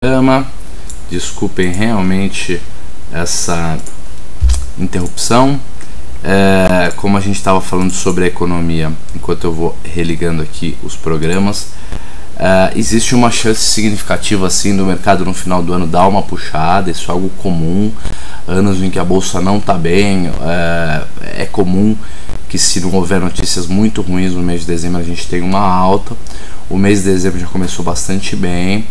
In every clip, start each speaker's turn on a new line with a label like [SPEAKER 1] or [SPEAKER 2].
[SPEAKER 1] programa. Desculpem realmente essa interrupção. Como a gente estava falando sobre a economia, enquanto eu vou religando aqui os programas, existe uma chance significativa assim do mercado no final do ano dar uma puxada. Isso é algo comum. Anos em que a bolsa não está bem, é comum que, se não houver notícias muito ruins no mês de dezembro, a gente tenha uma alta. O mês de dezembro já começou bastante bem.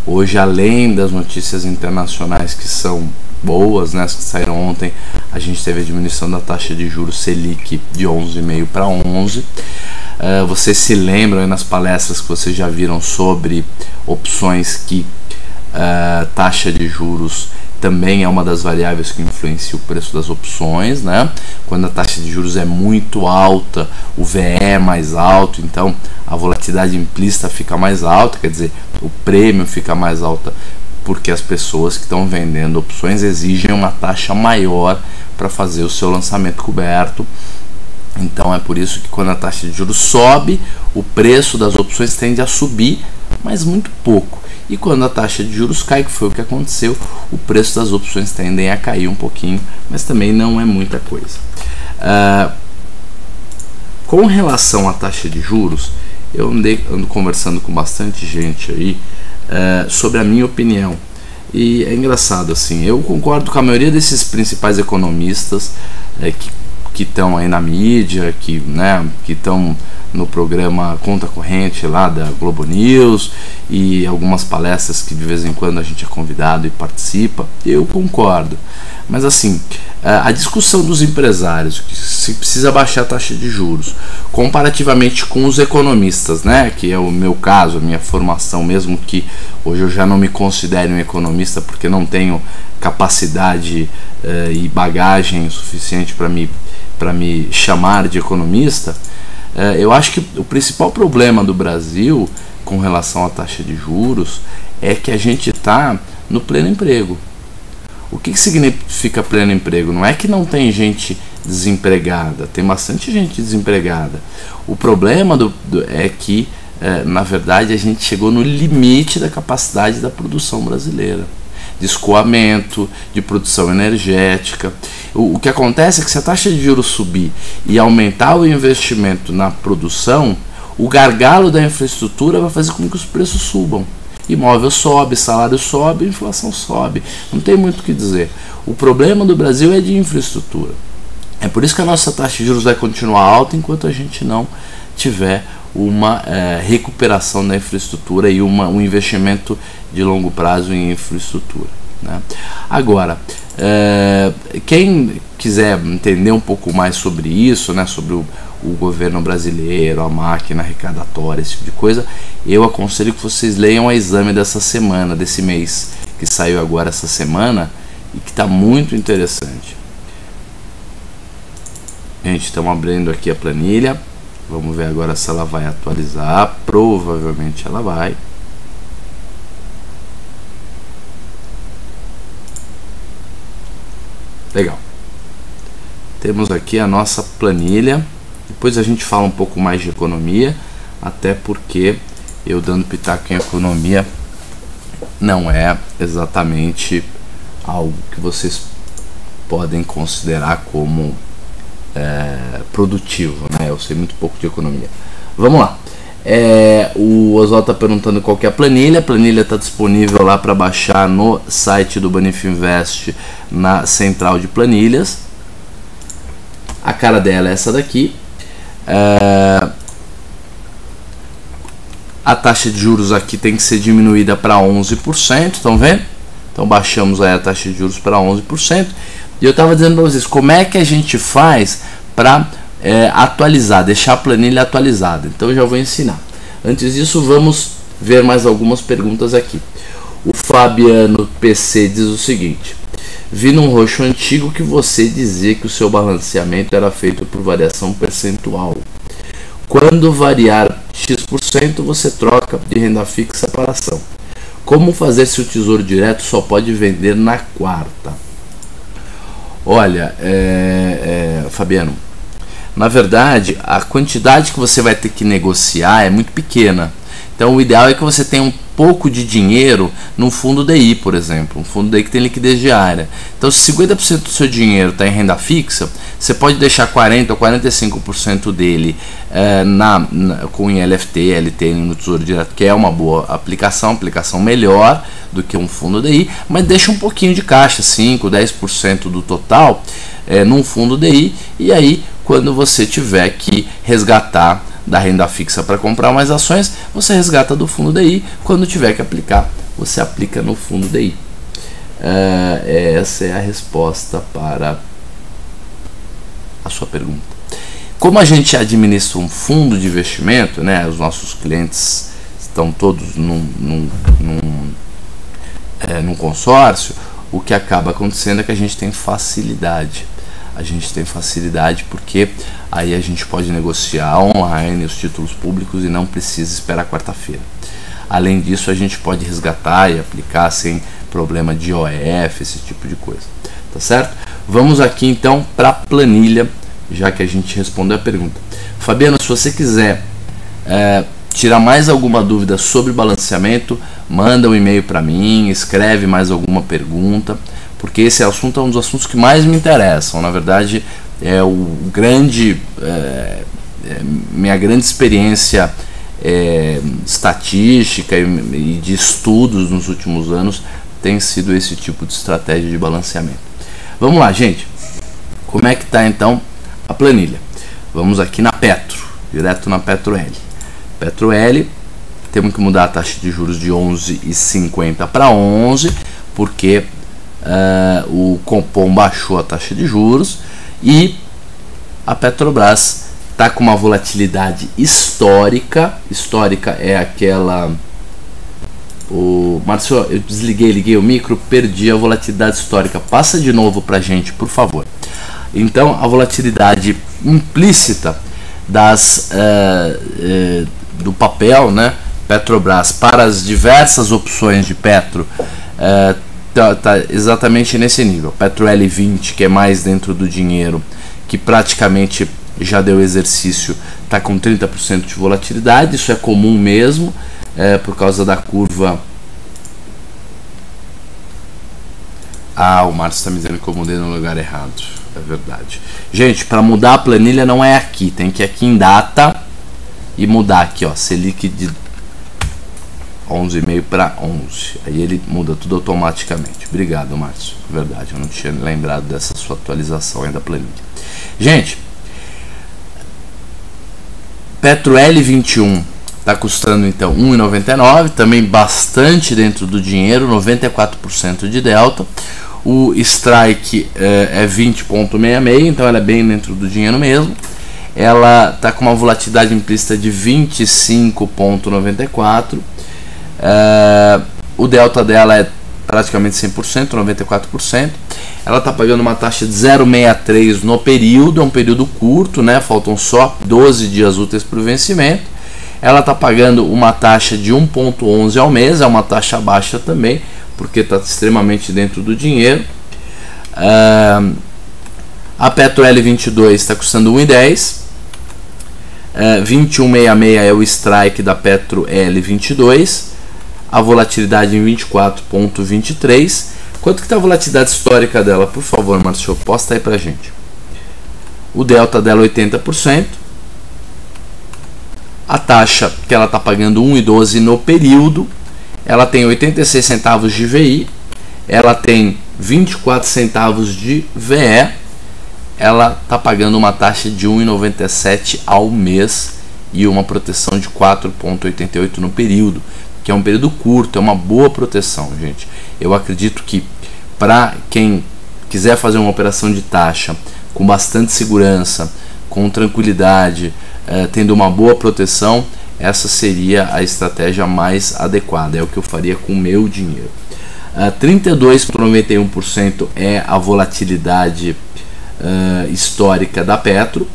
[SPEAKER 1] Hoje, além das notícias internacionais que são boas, né, as que saíram ontem, a gente teve a diminuição da taxa de juros Selic de 11,5 para 11. Vocês se lembram aí nas palestras que vocês já viram sobre opções que taxa de juros também é uma das variáveis que influencia o preço das opções, né? Quando a taxa de juros é muito alta, o VE é mais alto, então a volatilidade implícita fica mais alta, quer dizer, o prêmio fica mais alta, porque as pessoas que estão vendendo opções exigem uma taxa maior para fazer o seu lançamento coberto. Então é por isso que, quando a taxa de juros sobe, o preço das opções tende a subir, mas muito pouco. E quando a taxa de juros cai, que foi o que aconteceu, o preço das opções tendem a cair um pouquinho, mas também não é muita coisa. Com relação à taxa de juros, eu ando conversando com bastante gente aí sobre a minha opinião. E é engraçado, assim, eu concordo com a maioria desses principais economistas que estão aí na mídia, que estão no programa Conta Corrente lá da Globo News, e algumas palestras que de vez em quando a gente é convidado e participa. Eu concordo, mas assim, a discussão dos empresários que se precisa baixar a taxa de juros comparativamente com os economistas, né, que é o meu caso, a minha formação, mesmo que hoje eu já não me considere um economista porque não tenho capacidade e bagagem suficiente para me chamar de economista. Eu acho que o principal problema do Brasil com relação à taxa de juros é que a gente está no pleno emprego. O que significa pleno emprego? Não é que não tem gente desempregada, tem bastante gente desempregada. O problema é que, na verdade, a gente chegou no limite da capacidade da produção brasileira, de escoamento, de produção energética. O que acontece é que, se a taxa de juros subir e aumentar o investimento na produção, o gargalo da infraestrutura vai fazer com que os preços subam. Imóvel sobe, salário sobe, inflação sobe. Não tem muito o que dizer. O problema do Brasil é de infraestrutura. É por isso que a nossa taxa de juros vai continuar alta enquanto a gente não tiver uma recuperação da infraestrutura e um investimento de longo prazo em infraestrutura, né? Agora, quem quiser entender um pouco mais sobre isso, né, sobre o governo brasileiro, a máquina arrecadatória, esse tipo de coisa, eu aconselho que vocês leiam a Exame dessa semana, desse mês, que saiu agora essa semana e que está muito interessante. Gente, estamos abrindo aqui a planilha. Vamos ver agora se ela vai atualizar. Provavelmente ela vai. Legal. Temos aqui a nossa planilha. Depois a gente fala um pouco mais de economia, até porque eu dando pitaco em economia não é exatamente algo que vocês podem considerar como produtivo, né? Eu sei muito pouco de economia. Vamos lá. O Oswaldo está perguntando qual que é a planilha. A planilha está disponível lá para baixar no site do Banif Invest, na central de planilhas. A cara dela é essa daqui. A taxa de juros aqui tem que ser diminuída para 11%. Estão vendo? Então baixamos aí a taxa de juros para 11%. E eu estava dizendo para vocês como é que a gente faz para atualizar, deixar a planilha atualizada. Então eu já vou ensinar. Antes disso, vamos ver mais algumas perguntas aqui. O Fabiano PC diz o seguinte: vi num roxo antigo que você dizia que o seu balanceamento era feito por variação percentual. Quando variar X%, você troca de renda fixa para ação. Como fazer se o Tesouro Direto só pode vender na quarta? Olha, Fabiano, na verdade, a quantidade que você vai ter que negociar é muito pequena. Então o ideal é que você tenha pouco de dinheiro num fundo DI, por exemplo, um fundo DI que tem liquidez diária. Então, se 50% do seu dinheiro está em renda fixa, você pode deixar 40% ou 45% dele com LFT, LT no Tesouro Direto, que é uma boa aplicação melhor do que um fundo DI, mas deixa um pouquinho de caixa, 5%, 10% do total, num fundo DI, e aí quando você tiver que resgatar da renda fixa para comprar mais ações, você resgata do fundo DI, quando tiver que aplicar, você aplica no fundo DI. Essa é a resposta para a sua pergunta. Como a gente administra um fundo de investimento, né, os nossos clientes estão todos num consórcio, o que acaba acontecendo é que a gente tem facilidade. A gente tem facilidade porque aí a gente pode negociar online os títulos públicos e não precisa esperar quarta-feira. Além disso, a gente pode resgatar e aplicar sem problema de IOF, esse tipo de coisa. Tá certo? Vamos aqui então para a planilha, já que a gente respondeu a pergunta. Fabiano, se você quiser tirar mais alguma dúvida sobre balanceamento, manda um e-mail para mim, escreve mais alguma pergunta, porque esse assunto é um dos assuntos que mais me interessam. Na verdade, é minha grande experiência estatística e de estudos nos últimos anos tem sido esse tipo de estratégia de balanceamento. Vamos lá, gente. Como é que está então a planilha? Vamos aqui na Petro, direto na Petro L. Petro L, temos que mudar a taxa de juros de 11,50 para 11, porque o Copom baixou a taxa de juros e a Petrobras está com uma volatilidade histórica. Histórica é aquela... Márcio, eu liguei o micro, perdi a volatilidade histórica. Passa de novo para a gente, por favor. Então, a volatilidade implícita do papel, né, Petrobras, para as diversas opções de Petro, tá exatamente nesse nível. Petro L20, que é mais dentro do dinheiro, que praticamente já deu exercício, está com 30% de volatilidade. Isso é comum mesmo, por causa da curva. O Márcio está me dizendo que eu mudei no lugar errado. É verdade. Gente, para mudar a planilha não é aqui, tem que ir aqui em data e mudar aqui, ó, Selic de 11,5 para 11. Aí ele muda tudo automaticamente. Obrigado, Márcio. Verdade, eu não tinha lembrado dessa sua atualização aí da planilha. Gente, Petro L21 está custando então 1,99, também bastante dentro do dinheiro, 94% de delta. O strike é 20,66, então ela é bem dentro do dinheiro mesmo. Ela está com uma volatilidade implícita de 25,94. O delta dela é praticamente 100%, 94%. Ela está pagando uma taxa de 0,63 no período, é um período curto, né? Faltam só 12 dias úteis para o vencimento. Ela está pagando uma taxa de 1,11 ao mês, é uma taxa baixa também, porque está extremamente dentro do dinheiro. A Petro L22 está custando 1,10. 21,66 é o strike da Petro L22. A volatilidade em 24,23. Quanto que está a volatilidade histórica dela? Por favor, Márcio, posta aí pra gente. O delta dela é 80%. A taxa que ela está pagando 1,12 no período. Ela tem 86 centavos de VI. Ela tem 24 centavos de VE. Ela está pagando uma taxa de 1,97 ao mês e uma proteção de 4,88 no período, que é um período curto, é uma boa proteção, gente. Eu acredito que para quem quiser fazer uma operação de taxa com bastante segurança, com tranquilidade, tendo uma boa proteção, essa seria a estratégia mais adequada, é o que eu faria com o meu dinheiro. 32,91% é a volatilidade histórica da Petro,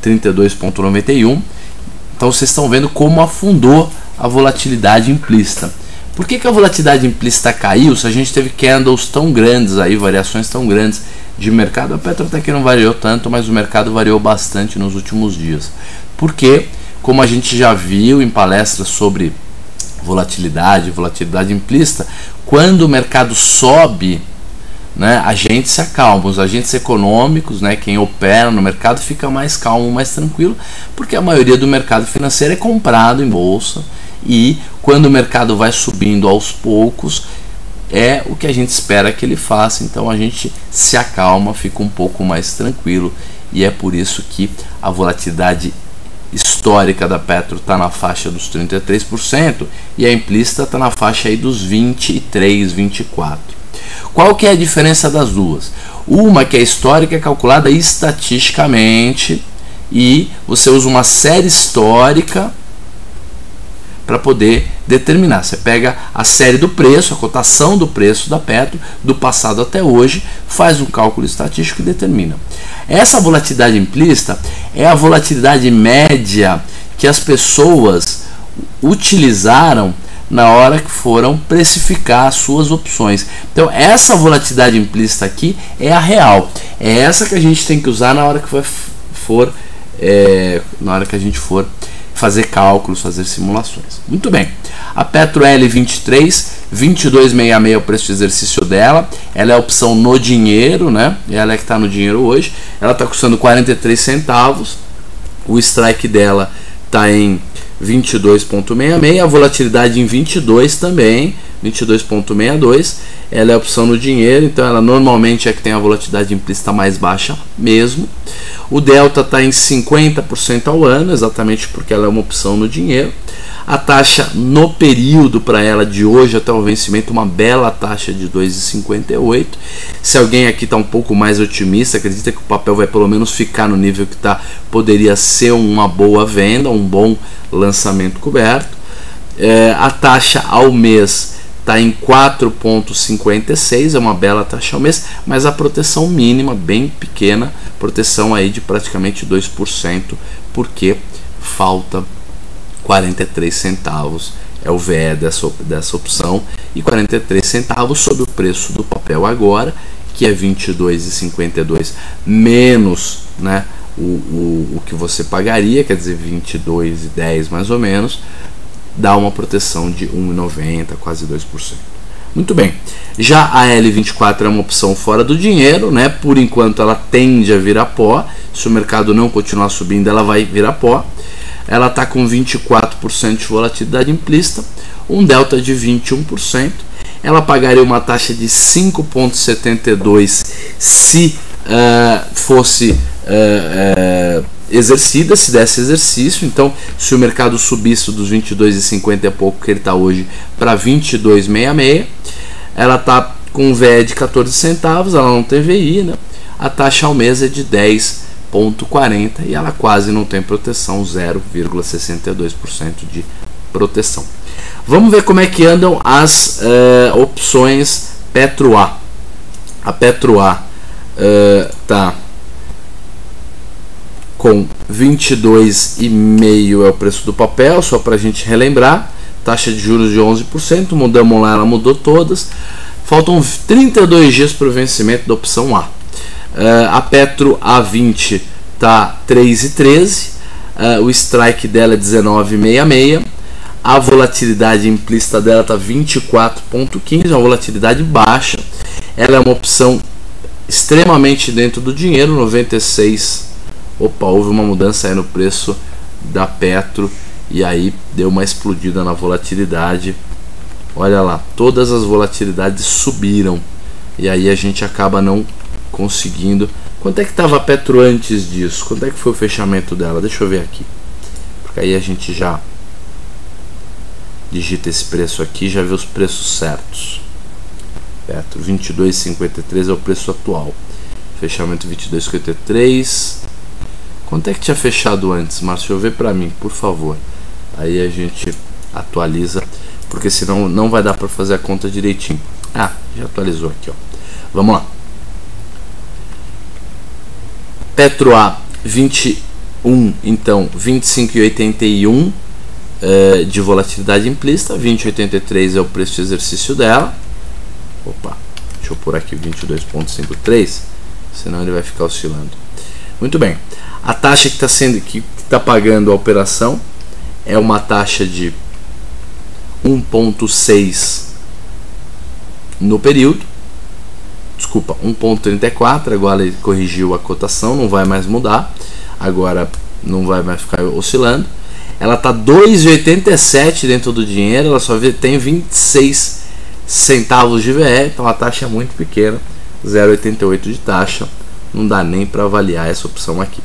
[SPEAKER 1] 32,91%. Então vocês estão vendo como afundou a volatilidade implícita. Por que a volatilidade implícita caiu se a gente teve candles tão grandes aí, variações tão grandes de mercado? A Petro até que não variou tanto, mas o mercado variou bastante nos últimos dias. Porque, como a gente já viu em palestras sobre volatilidade implícita, quando o mercado sobe, né, a gente se acalma, os agentes econômicos, né, quem opera no mercado fica mais calmo, mais tranquilo, porque a maioria do mercado financeiro é comprado em bolsa, e quando o mercado vai subindo aos poucos, é o que a gente espera que ele faça, então a gente se acalma, fica um pouco mais tranquilo, e é por isso que a volatilidade histórica da Petro está na faixa dos 33% e a implícita está na faixa aí dos 23, 24%. Qual que é a diferença das duas? Uma que é histórica, é calculada estatisticamente e você usa uma série histórica para poder determinar. Você pega a série do preço, a cotação do preço da Petro, do passado até hoje, faz um cálculo estatístico e determina. Essa volatilidade implícita é a volatilidade média que as pessoas utilizaram na hora que foram precificar as suas opções. Então essa volatilidade implícita aqui é a real. É essa que a gente tem que usar na hora que a gente for fazer cálculos, fazer simulações. Muito bem. A Petro L23, 22,66 é o preço de exercício dela. Ela é a opção no dinheiro, né? Ela é que está no dinheiro hoje. Ela está custando 43 centavos. O strike dela está em 22,66, a volatilidade em 22 também, 22,62. Ela é a opção no dinheiro, então ela normalmente é que tem a volatilidade implícita mais baixa mesmo. O delta está em 50% ao ano, exatamente porque ela é uma opção no dinheiro. A taxa no período para ela de hoje até o vencimento, uma bela taxa de 2,58. Se alguém aqui está um pouco mais otimista, acredita que o papel vai pelo menos ficar no nível que está, poderia ser uma boa venda, um bom lançamento coberto. A taxa ao mês está em 4,56, é uma bela taxa ao mês, mas a proteção mínima, bem pequena, proteção aí de praticamente 2%, porque falta 43 centavos, é o VE dessa opção, e 43 centavos sobre o preço do papel agora, que é 22,52 menos, né, o que você pagaria, quer dizer 22,10 mais ou menos, dá uma proteção de 1,90, quase 2%. Muito bem. Já a L24 é uma opção fora do dinheiro, né? Por enquanto ela tende a virar pó. Se o mercado não continuar subindo, ela vai virar pó. Ela está com 24% de volatilidade implícita, um delta de 21%. Ela pagaria uma taxa de 5,72 se fosse exercida, se desse exercício. Então, se o mercado subisse dos 22,50 é pouco que ele está hoje para 22,66, ela está com um VE de 14 centavos, ela não tem VI, né? A taxa ao mês é de 10,40 e ela quase não tem proteção, 0,62% de proteção. Vamos ver como é que andam as opções Petro A. A Petro A está com 22,5 é o preço do papel, só para a gente relembrar. Taxa de juros de 11%, mudamos lá, ela mudou todas. Faltam 32 dias para o vencimento da opção A. A Petro A20 está 3,13, o strike dela é 19,66, a volatilidade implícita dela está 24,15, uma volatilidade baixa. Ela é uma opção extremamente dentro do dinheiro, 96. Opa, houve uma mudança aí no preço da Petro e aí deu uma explodida na volatilidade. Olha lá, todas as volatilidades subiram e aí a gente acaba não conseguindo. Quanto é que estava a Petro antes disso? Quanto é que foi o fechamento dela? Deixa eu ver aqui, porque aí a gente já digita esse preço aqui, já vê os preços certos. Petro 22,53 é o preço atual, fechamento 22,53. Quanto é que tinha fechado antes, Márcio? Vê para mim, por favor. Aí a gente atualiza, porque senão não vai dar para fazer a conta direitinho. Ah, já atualizou aqui, ó. Vamos lá. Petro A 21, então 25,81 de volatilidade implícita, 20,83 é o preço de exercício dela. Opa, deixa eu pôr aqui 22,53, senão ele vai ficar oscilando. Muito bem. A taxa que está pagando a operação é uma taxa de 1,6 no período, desculpa, 1,34, agora ele corrigiu a cotação, não vai mais mudar, agora não vai mais ficar oscilando. Ela está 2,87 dentro do dinheiro, ela só tem 26 centavos de VE, então a taxa é muito pequena, 0,88 de taxa, não dá nem para avaliar essa opção aqui.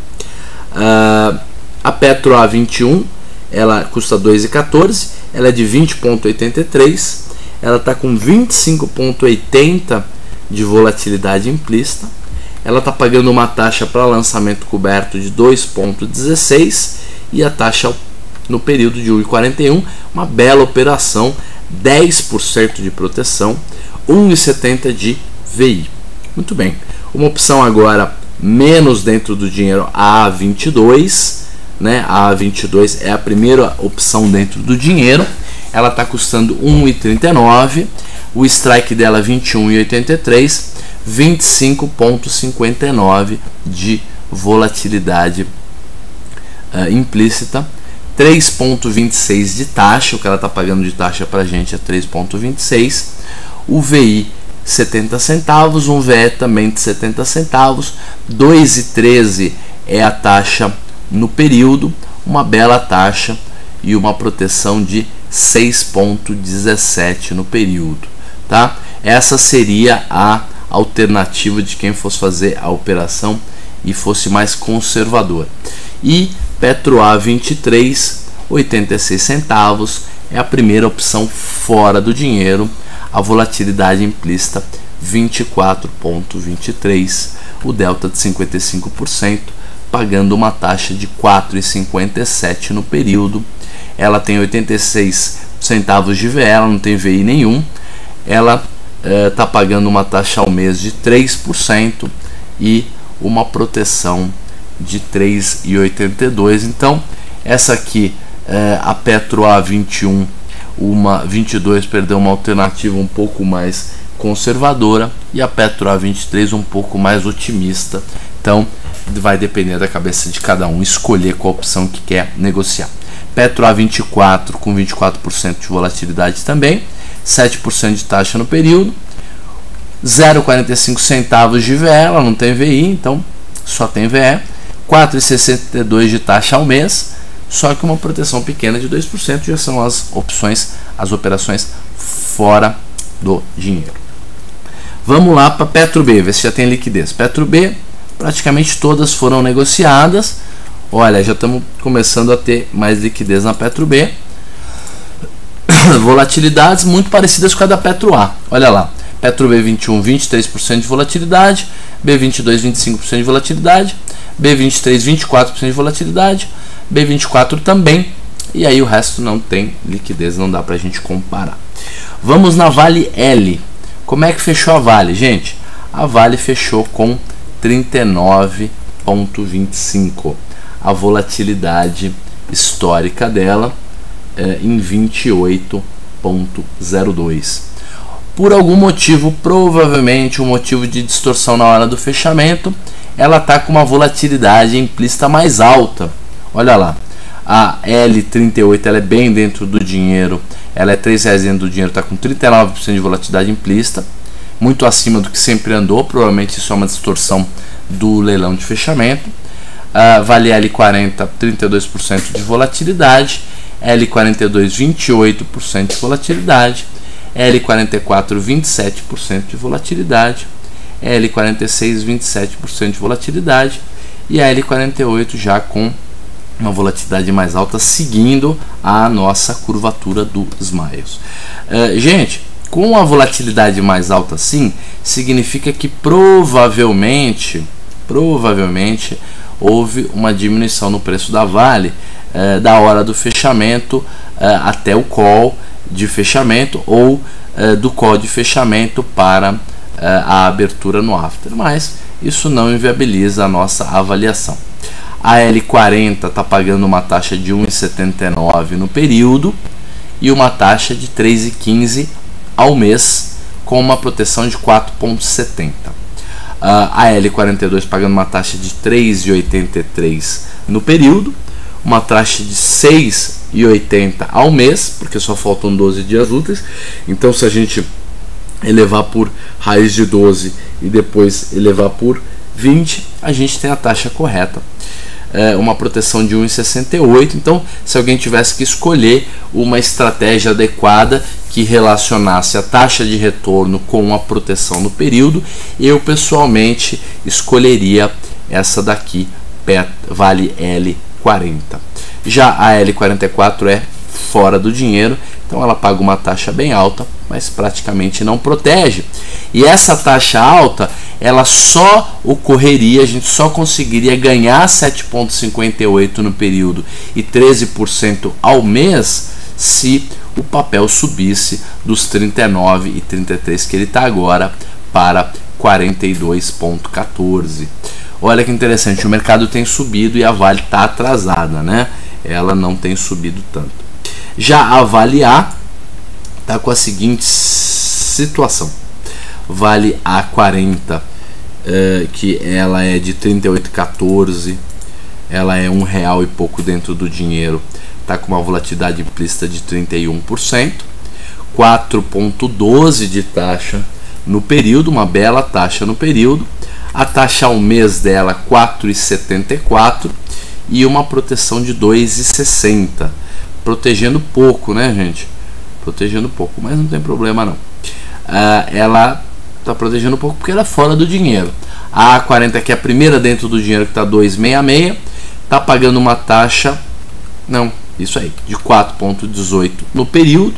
[SPEAKER 1] A Petro A21, ela custa 2,14, ela é de 20,83, ela está com 25,80 de volatilidade implícita, ela está pagando uma taxa para lançamento coberto de 2,16 e a taxa no período de 1,41, uma bela operação, 10% de proteção, 1,70 de VI. Muito bem, uma opção agora menos dentro do dinheiro, a A22, né? A A22 é a primeira opção dentro do dinheiro, ela está custando 1,39, o strike dela 21,83, 25,59 de volatilidade implícita, 3,26 de taxa, o que ela está pagando de taxa para a gente é 3,26, o VI 70 centavos, um VE também de 70 centavos, 2,13 é a taxa no período, uma bela taxa e uma proteção de 6,17 no período, tá? Essa seria a alternativa de quem fosse fazer a operação e fosse mais conservador. E Petro A23, 86 centavos, é a primeira opção fora do dinheiro, a volatilidade implícita 24,23, o delta de 55%, pagando uma taxa de 4,57 no período. Ela tem 86 centavos de VE, ela não tem VI nenhum, ela está pagando uma taxa ao mês de 3% e uma proteção de 3,82. Então essa aqui a Petro A21, uma alternativa um pouco mais conservadora, e a Petro A23 um pouco mais otimista. Então vai depender da cabeça de cada um escolher qual opção que quer negociar. Petro A24 com 24% de volatilidade também, 7% de taxa no período, 0,45 centavos de VE, ela não tem VI, então só tem VE, 4,62 de taxa ao mês, só que uma proteção pequena de 2%. Já são as opções, as operações fora do dinheiro. Vamos lá para Petro B, ver se já tem liquidez. Petro B, praticamente todas foram negociadas. Olha, já estamos começando a ter mais liquidez na Petro B. Volatilidades muito parecidas com a da Petro A. Olha lá, Petro B21, 23% de volatilidade, B22, 25% de volatilidade, B23, 24% de volatilidade, B24 também, e aí o resto não tem liquidez, não dá para a gente comparar. Vamos na Vale L. Como é que fechou a Vale, gente? A Vale fechou com 39,25. A volatilidade histórica dela em 28,02. Por algum motivo, provavelmente um motivo de distorção na hora do fechamento, ela está com uma volatilidade implícita mais alta. Olha lá, a L38 ela é bem dentro do dinheiro, ela é R$3 dentro do dinheiro, está com 39% de volatilidade implícita, muito acima do que sempre andou, provavelmente isso é uma distorção do leilão de fechamento. Vale L40, 32% de volatilidade, L42, 28% de volatilidade, L44, 27% de volatilidade, L46, 27% de volatilidade e a L48 já com uma volatilidade mais alta, seguindo a nossa curvatura do Smiles. Gente, com a volatilidade mais alta assim, significa que provavelmente houve uma diminuição no preço da Vale da hora do fechamento até o call de fechamento ou do call de fechamento para a abertura no after, mas isso não inviabiliza a nossa avaliação. A L40 está pagando uma taxa de 1,79 no período e uma taxa de 3,15 ao mês, com uma proteção de 4,70. A L42 pagando uma taxa de 3,83 no período, uma taxa de 6 2,80 ao mês, porque só faltam 12 dias úteis. Então, se a gente elevar por raiz de 12 e depois elevar por 20, a gente tem a taxa correta. Uma proteção de 1,68. Então, se alguém tivesse que escolher uma estratégia adequada que relacionasse a taxa de retorno com a proteção no período, eu pessoalmente escolheria essa daqui, Vale L40. Já a L44 é fora do dinheiro, então ela paga uma taxa bem alta, mas praticamente não protege. E essa taxa alta, ela só ocorreria, a gente só conseguiria ganhar 7,58 no período e 13% ao mês se o papel subisse dos 39 e 33 que ele está agora para 42,14. Olha que interessante, o mercado tem subido e a Vale está atrasada, né? Ela não tem subido tanto. Já a Vale A está com a seguinte situação: Vale A40, que ela é de 38,14, ela é R$1 e pouco dentro do dinheiro, está com uma volatilidade implícita de 31%, 4,12 de taxa no período, uma bela taxa no período. A taxa ao mês dela 4,74 e uma proteção de 2,60, protegendo pouco, né, gente? Protegendo pouco, mas não tem problema não. Ela está protegendo pouco porque ela é fora do dinheiro. A A40, que é a primeira dentro do dinheiro, que está 2,66, está pagando uma taxa, não, isso aí, de 4,18 no período,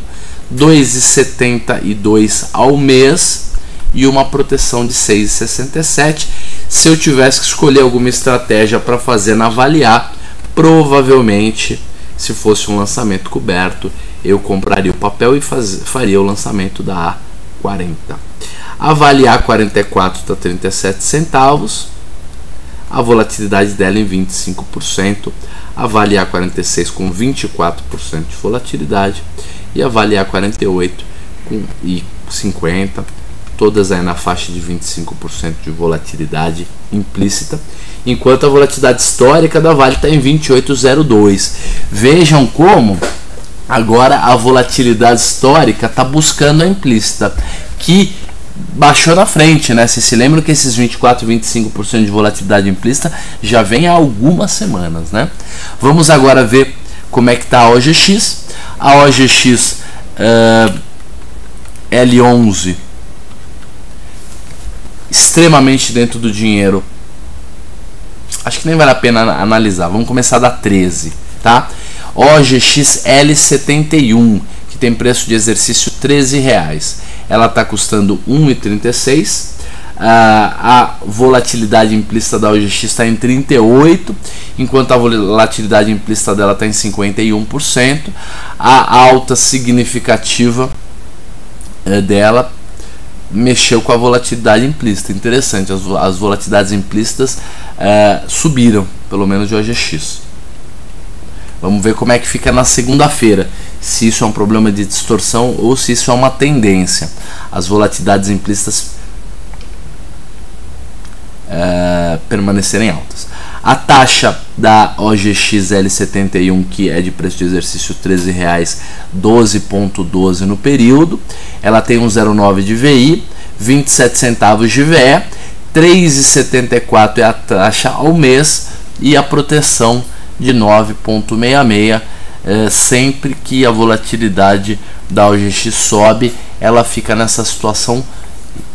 [SPEAKER 1] 2,72 ao mês e uma proteção de 6,67. Se eu tivesse que escolher alguma estratégia para fazer na Vale A, provavelmente, se fosse um lançamento coberto, eu compraria o papel e faria o lançamento da A40. A Vale A44 está 37 centavos, a volatilidade dela em 25%, a Vale A46 com 24% de volatilidade e a Vale A48 com 50%, todas aí na faixa de 25% de volatilidade implícita, enquanto a volatilidade histórica da Vale está em 28,02. Vejam como agora a volatilidade histórica está buscando a implícita, que baixou na frente, né? Vocês se lembram que esses 24, 25% de volatilidade implícita já vem há algumas semanas, né? Vamos agora ver como é que está a OGX. A OGX L11 extremamente dentro do dinheiro. Acho que nem vale a pena analisar. Vamos começar da 13, tá? OGX L71, que tem preço de exercício R$13. Ela está custando 1,36. A volatilidade implícita da OGX está em 38, enquanto a volatilidade implícita dela está em 51%. A alta significativa dela mexeu com a volatilidade implícita. Interessante, as volatilidades implícitas subiram, pelo menos de OGX. Vamos ver como é que fica na segunda-feira, se isso é um problema de distorção ou se isso é uma tendência. As volatilidades implícitas permanecerem altas. A taxa da OGX L71, que é de preço de exercício R$13, 12,12 no período, ela tem um 0,9 de VI, 27 centavos de VE, 3,74 é a taxa ao mês e a proteção de 9,66. Sempre que a volatilidade da OGX sobe, ela fica nessa situação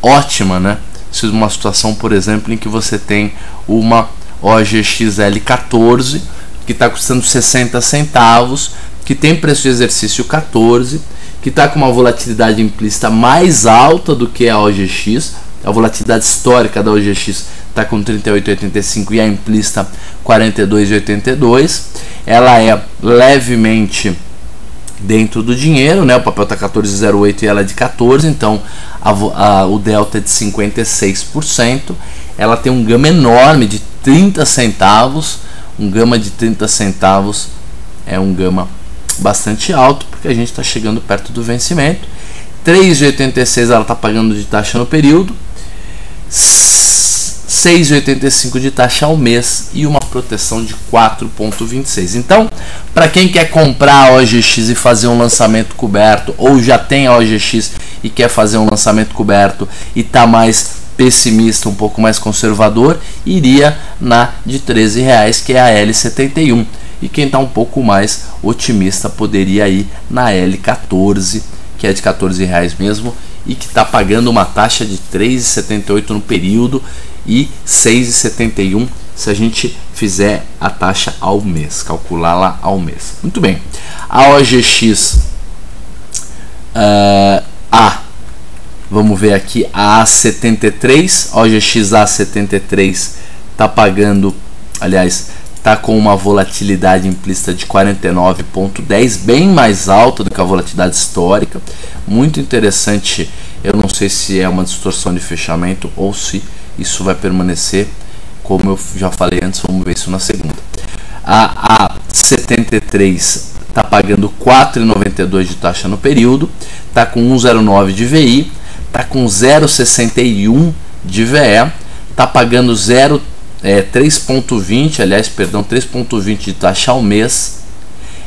[SPEAKER 1] ótima, né? Se uma situação, por exemplo, em que você tem uma OGX L14 que está custando 60 centavos, que tem preço de exercício 14, que está com uma volatilidade implícita mais alta do que a OGX. A volatilidade histórica da OGX está com 38,85 e a implícita 42,82. Ela é levemente dentro do dinheiro, né? O papel está 14,08 e ela é de 14, então o delta é de 56%. Ela tem um gama enorme de 30 centavos. Um gama de 30 centavos é um gama bastante alto, porque a gente está chegando perto do vencimento. 3,86 ela está pagando de taxa no período. 6,85 de taxa ao mês e uma proteção de 4,26. Então, para quem quer comprar a OGX e fazer um lançamento coberto, ou já tem a OGX e quer fazer um lançamento coberto e está mais pessimista, um pouco mais conservador, iria na de R$13, que é a L71. E quem está um pouco mais otimista poderia ir na L14, que é de R$14 mesmo, e que está pagando uma taxa de 3,78 no período e 6,71 se a gente fizer a taxa ao mês, calcular lá ao mês. Muito bem. A OGX vamos ver aqui a A73, OGX A73 está pagando, aliás, está com uma volatilidade implícita de 49,10, bem mais alta do que a volatilidade histórica. Muito interessante. Eu não sei se é uma distorção de fechamento ou se isso vai permanecer, como eu já falei antes. Vamos ver isso na segunda. A A73 está pagando 4,92 de taxa no período, está com 1,09 de VI, está com 0,61 de VE, está pagando 3,20, aliás, perdão, 3,20 de taxa ao mês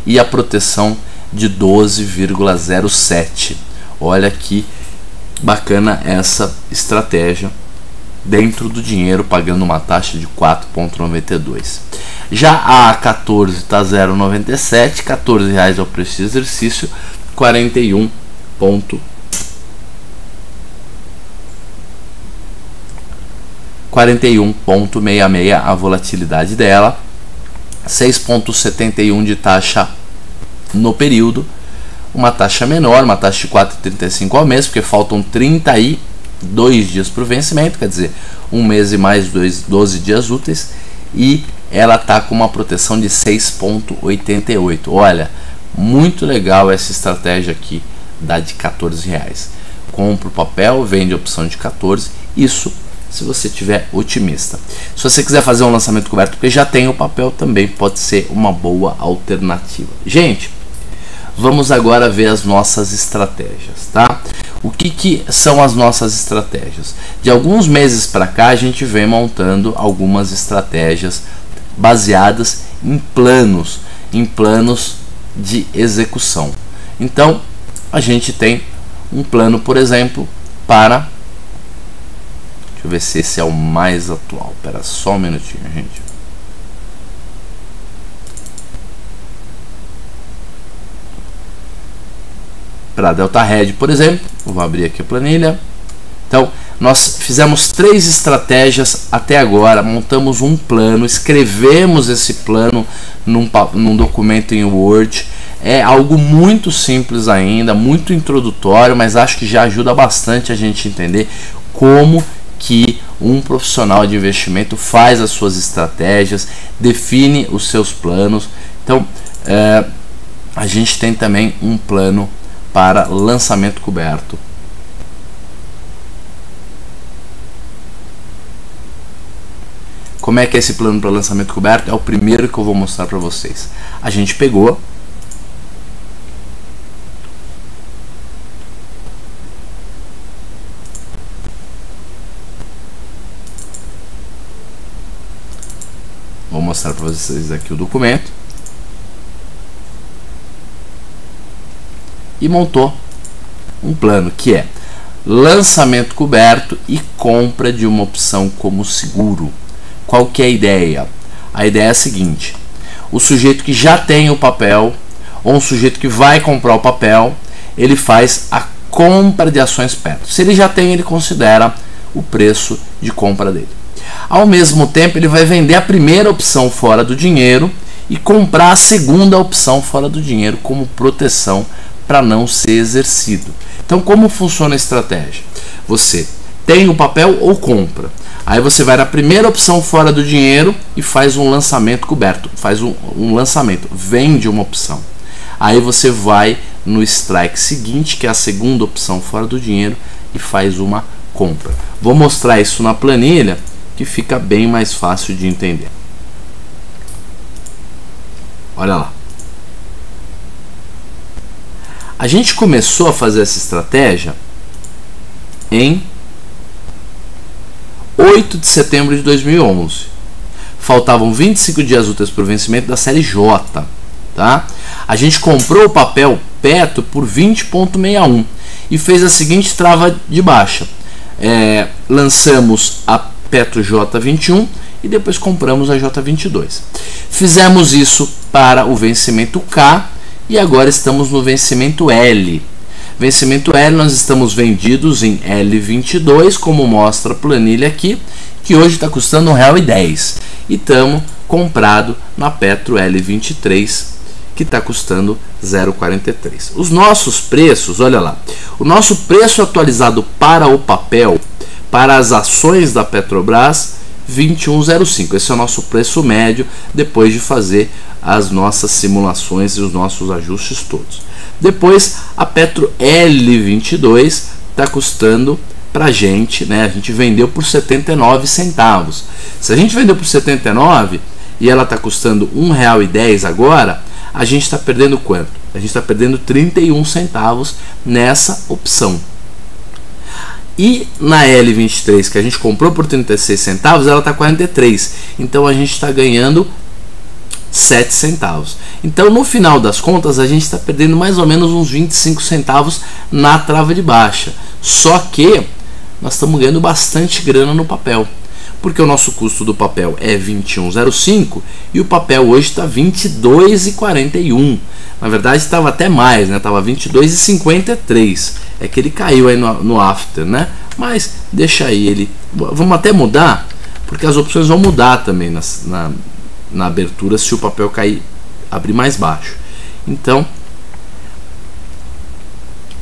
[SPEAKER 1] e a proteção de 12,07. Olha que bacana essa estratégia dentro do dinheiro, pagando uma taxa de 4,92. Já a A14 está 0,97, R$14 é o preço de exercício, 41,66 a volatilidade dela, 6,71 de taxa no período, uma taxa menor, uma taxa de 4,35 ao mês, porque faltam 32 dias para o vencimento, quer dizer, um mês e mais 12 dias úteis, e ela está com uma proteção de 6,88. Olha, muito legal essa estratégia aqui da de R$14. Compra o papel, vende a opção de 14, isso se você estiver otimista. Se você quiser fazer um lançamento coberto, porque já tem o papel, também pode ser uma boa alternativa. Gente, vamos agora ver as nossas estratégias, tá? O que são as nossas estratégias? De alguns meses para cá, a gente vem montando algumas estratégias baseadas em planos de execução. Então, a gente tem um plano, por exemplo, para... Deixa eu ver se esse é o mais atual. Espera só um minutinho, gente. Para Delta Red, por exemplo, vou abrir aqui a planilha. Então, nós fizemos 3 estratégias até agora, montamos um plano, escrevemos esse plano num documento em Word. É algo muito simples ainda, muito introdutório, mas acho que já ajuda bastante a gente entender como que um profissional de investimento faz as suas estratégias, define os seus planos. Então, a gente tem também um plano para lançamento coberto. Como é que é esse plano para lançamento coberto? É o primeiro que eu vou mostrar para vocês. A gente pegou vou mostrar para vocês aqui o documento e montou um plano que é lançamento coberto e compra de uma opção como seguro. Qual que é a ideia? A ideia é a seguinte: o sujeito que já tem o papel ou um sujeito que vai comprar o papel, ele faz a compra de ações perto. Se ele já tem, ele considera o preço de compra dele. Ao mesmo tempo, ele vai vender a primeira opção fora do dinheiro e comprar a segunda opção fora do dinheiro como proteção para não ser exercido. Então, como funciona a estratégia? Você tem o papel ou compra. Aí você vai na primeira opção fora do dinheiro e faz um lançamento coberto. Faz um lançamento, vende uma opção. Aí você vai no strike seguinte, que é a segunda opção fora do dinheiro, e faz uma compra. Vou mostrar isso na planilha, que fica bem mais fácil de entender. Olha lá. A gente começou a fazer essa estratégia em 8 de setembro de 2011. Faltavam 25 dias úteis para o vencimento da série J. Tá? A gente comprou o papel Petro por 20,61 e fez a seguinte trava de baixa. Lançamos a Petro J21 e depois compramos a J22. Fizemos isso para o vencimento K e agora estamos no vencimento L. Vencimento L, nós estamos vendidos em L22, como mostra a planilha aqui, que hoje está custando R$1,10. E estamos comprado na Petro L23, que está custando R$0,43. Os nossos preços, olha lá, o nosso preço atualizado para o papel, para as ações da Petrobras, 21,05. Esse é o nosso preço médio depois de fazer as nossas simulações e os nossos ajustes todos. Depois a Petro L22 está custando para a gente, né? A gente vendeu por 79 centavos. Se a gente vendeu por 79 e ela está custando R$1,10 agora, a gente está perdendo quanto? A gente está perdendo 31 centavos nessa opção. E na L23, que a gente comprou por 36 centavos, ela está 43. Então a gente está ganhando 7 centavos. Então no final das contas a gente está perdendo mais ou menos uns 25 centavos na trava de baixa. Só que nós estamos ganhando bastante grana no papel, porque o nosso custo do papel é 21,05 e o papel hoje está 22,41. Na verdade estava até mais, né? Estava 22,53. É que ele caiu aí no after, né? Mas deixa aí ele. Vamos até mudar, porque as opções vão mudar também na abertura se o papel cair, abrir mais baixo. Então,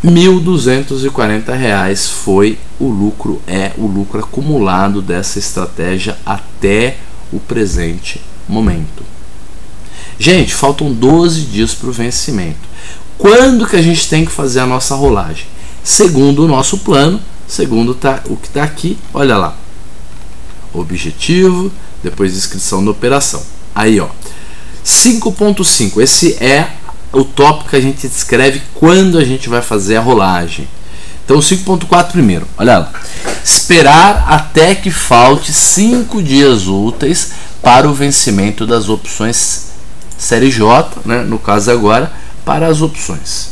[SPEAKER 1] R$1.240 foi o lucro acumulado dessa estratégia até o presente momento. Gente, faltam 12 dias para o vencimento. Quando que a gente tem que fazer a nossa rolagem? Segundo o nosso plano, segundo o que está aqui, olha lá. Objetivo, depois inscrição da operação. Aí, ó, 5.5, esse é o tópico que a gente descreve quando a gente vai fazer a rolagem. Então, 5.4 primeiro, olha lá. Esperar até que falte 5 dias úteis para o vencimento das opções série J, né, no caso agora, para as opções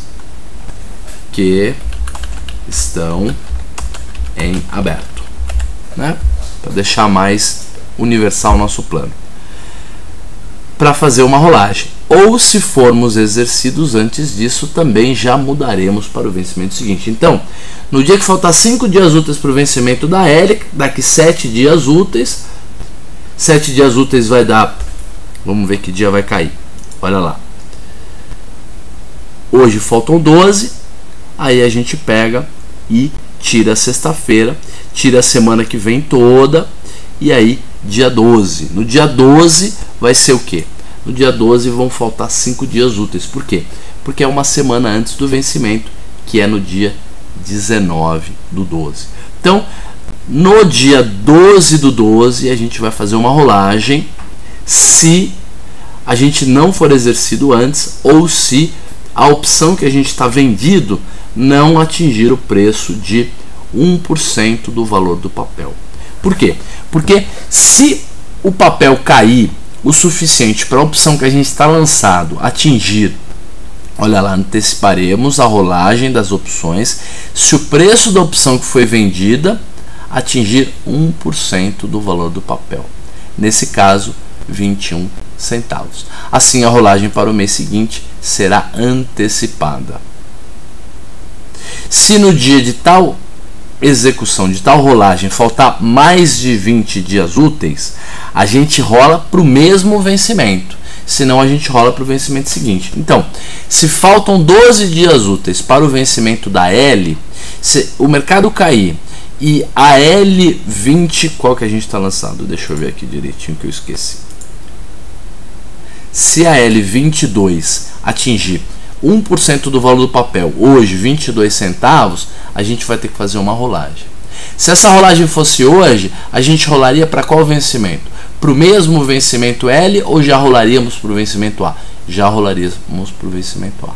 [SPEAKER 1] que estão em aberto, né, para deixar mais universal o nosso plano, para fazer uma rolagem. Ou se formos exercidos antes disso, também já mudaremos para o vencimento seguinte. Então, no dia que faltar 5 dias úteis para o vencimento da L, daqui 7 dias úteis, 7 dias úteis vai dar, vamos ver que dia vai cair, olha lá. Hoje faltam 12, aí a gente pega e tira a sexta-feira, tira a semana que vem toda, e aí dia 12. No dia 12 vai ser o quê? No dia 12 vão faltar 5 dias úteis. Por quê? Porque é uma semana antes do vencimento, que é no dia 19 do 12. Então, no dia 12 do 12, a gente vai fazer uma rolagem se a gente não for exercido antes ou se a opção que a gente está vendido não atingir o preço de 1% do valor do papel. Por quê? Porque se o papel cair o suficiente para a opção que a gente está lançado atingir, olha lá, anteciparemos a rolagem das opções se o preço da opção que foi vendida atingir 1% do valor do papel. Nesse caso, 21 centavos. Assim, a rolagem para o mês seguinte será antecipada. Se no dia de tal execução, de tal rolagem, faltar mais de 20 dias úteis, a gente rola para o mesmo vencimento. Senão a gente rola para o vencimento seguinte. Então, se faltam 12 dias úteis para o vencimento da L, se o mercado cair e a L20, qual que a gente está lançando? Deixa eu ver aqui direitinho que eu esqueci. Se a L22 atingir 1% do valor do papel, hoje 22 centavos, a gente vai ter que fazer uma rolagem. Se essa rolagem fosse hoje, a gente rolaria para qual vencimento? Para o mesmo vencimento L ou já rolaríamos para o vencimento A? Já rolaríamos para o vencimento A.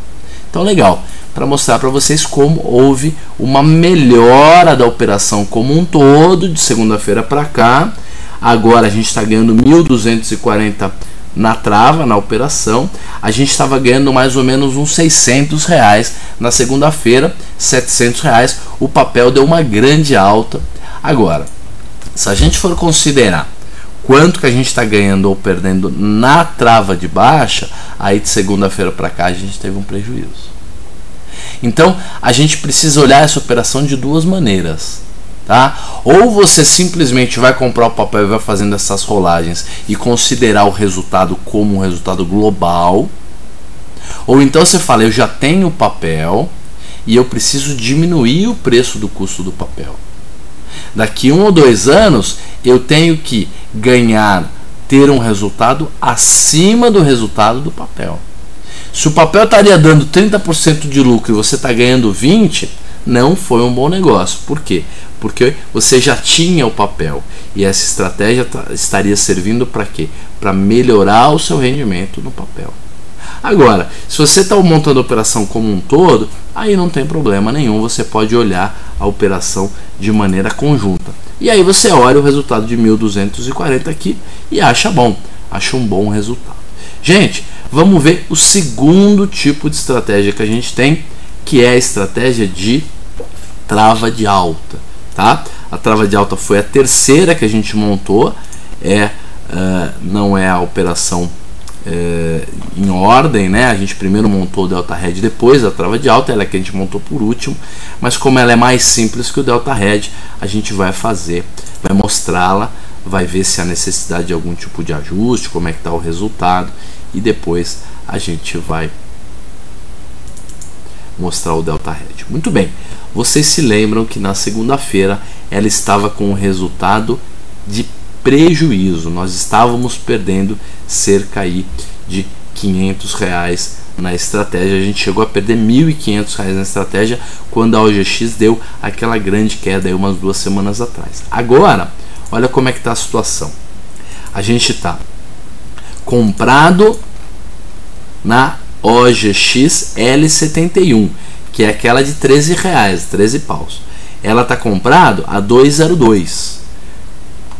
[SPEAKER 1] Então legal, para mostrar para vocês como houve uma melhora da operação como um todo de segunda-feira para cá. Agora a gente está ganhando 1.240 na trava, na operação. A gente estava ganhando mais ou menos uns R$600 na segunda-feira, R$700. O papel deu uma grande alta. Agora, se a gente for considerar quanto que a gente está ganhando ou perdendo na trava de baixa, aí de segunda-feira para cá a gente teve um prejuízo. Então a gente precisa olhar essa operação de duas maneiras, tá? Ou você simplesmente vai comprar o papel e vai fazendo essas rolagens e considerar o resultado como um resultado global, ou então você fala, eu já tenho o papel e eu preciso diminuir o preço do custo do papel. Daqui 1 ou 2 anos eu tenho que ter um resultado acima do resultado do papel. Se o papel estaria dando 30% de lucro e você está ganhando 20%, não foi um bom negócio. Por quê? Porque você já tinha o papel e essa estratégia estaria servindo para quê? Para melhorar o seu rendimento no papel. Agora, se você está montando a operação como um todo, aí não tem problema nenhum, você pode olhar a operação de maneira conjunta. E aí você olha o resultado de 1.240 aqui e acha bom, acha um bom resultado. Gente, vamos ver o segundo tipo de estratégia que a gente tem, que é a estratégia de trava de alta, tá? A trava de alta foi a terceira que a gente montou, não é a operação em ordem, né? A gente primeiro montou o Delta Red, depois a trava de alta, ela é que a gente montou por último, mas como ela é mais simples que o Delta Red, a gente vai mostrá-la, vai ver se há necessidade de algum tipo de ajuste, como é que está o resultado, e depois a gente vai mostrar o Delta Red. Muito bem, vocês se lembram que na segunda-feira ela estava com um resultado de prejuízo, nós estávamos perdendo cerca aí de R$500 na estratégia, a gente chegou a perder R$1.500 na estratégia quando a OGX deu aquela grande queda aí umas 2 semanas atrás. Agora, olha como é que está a situação. A gente está comprado na OGX L71, que é aquela de R$13, 13 paus. Ela está comprado a 2,02.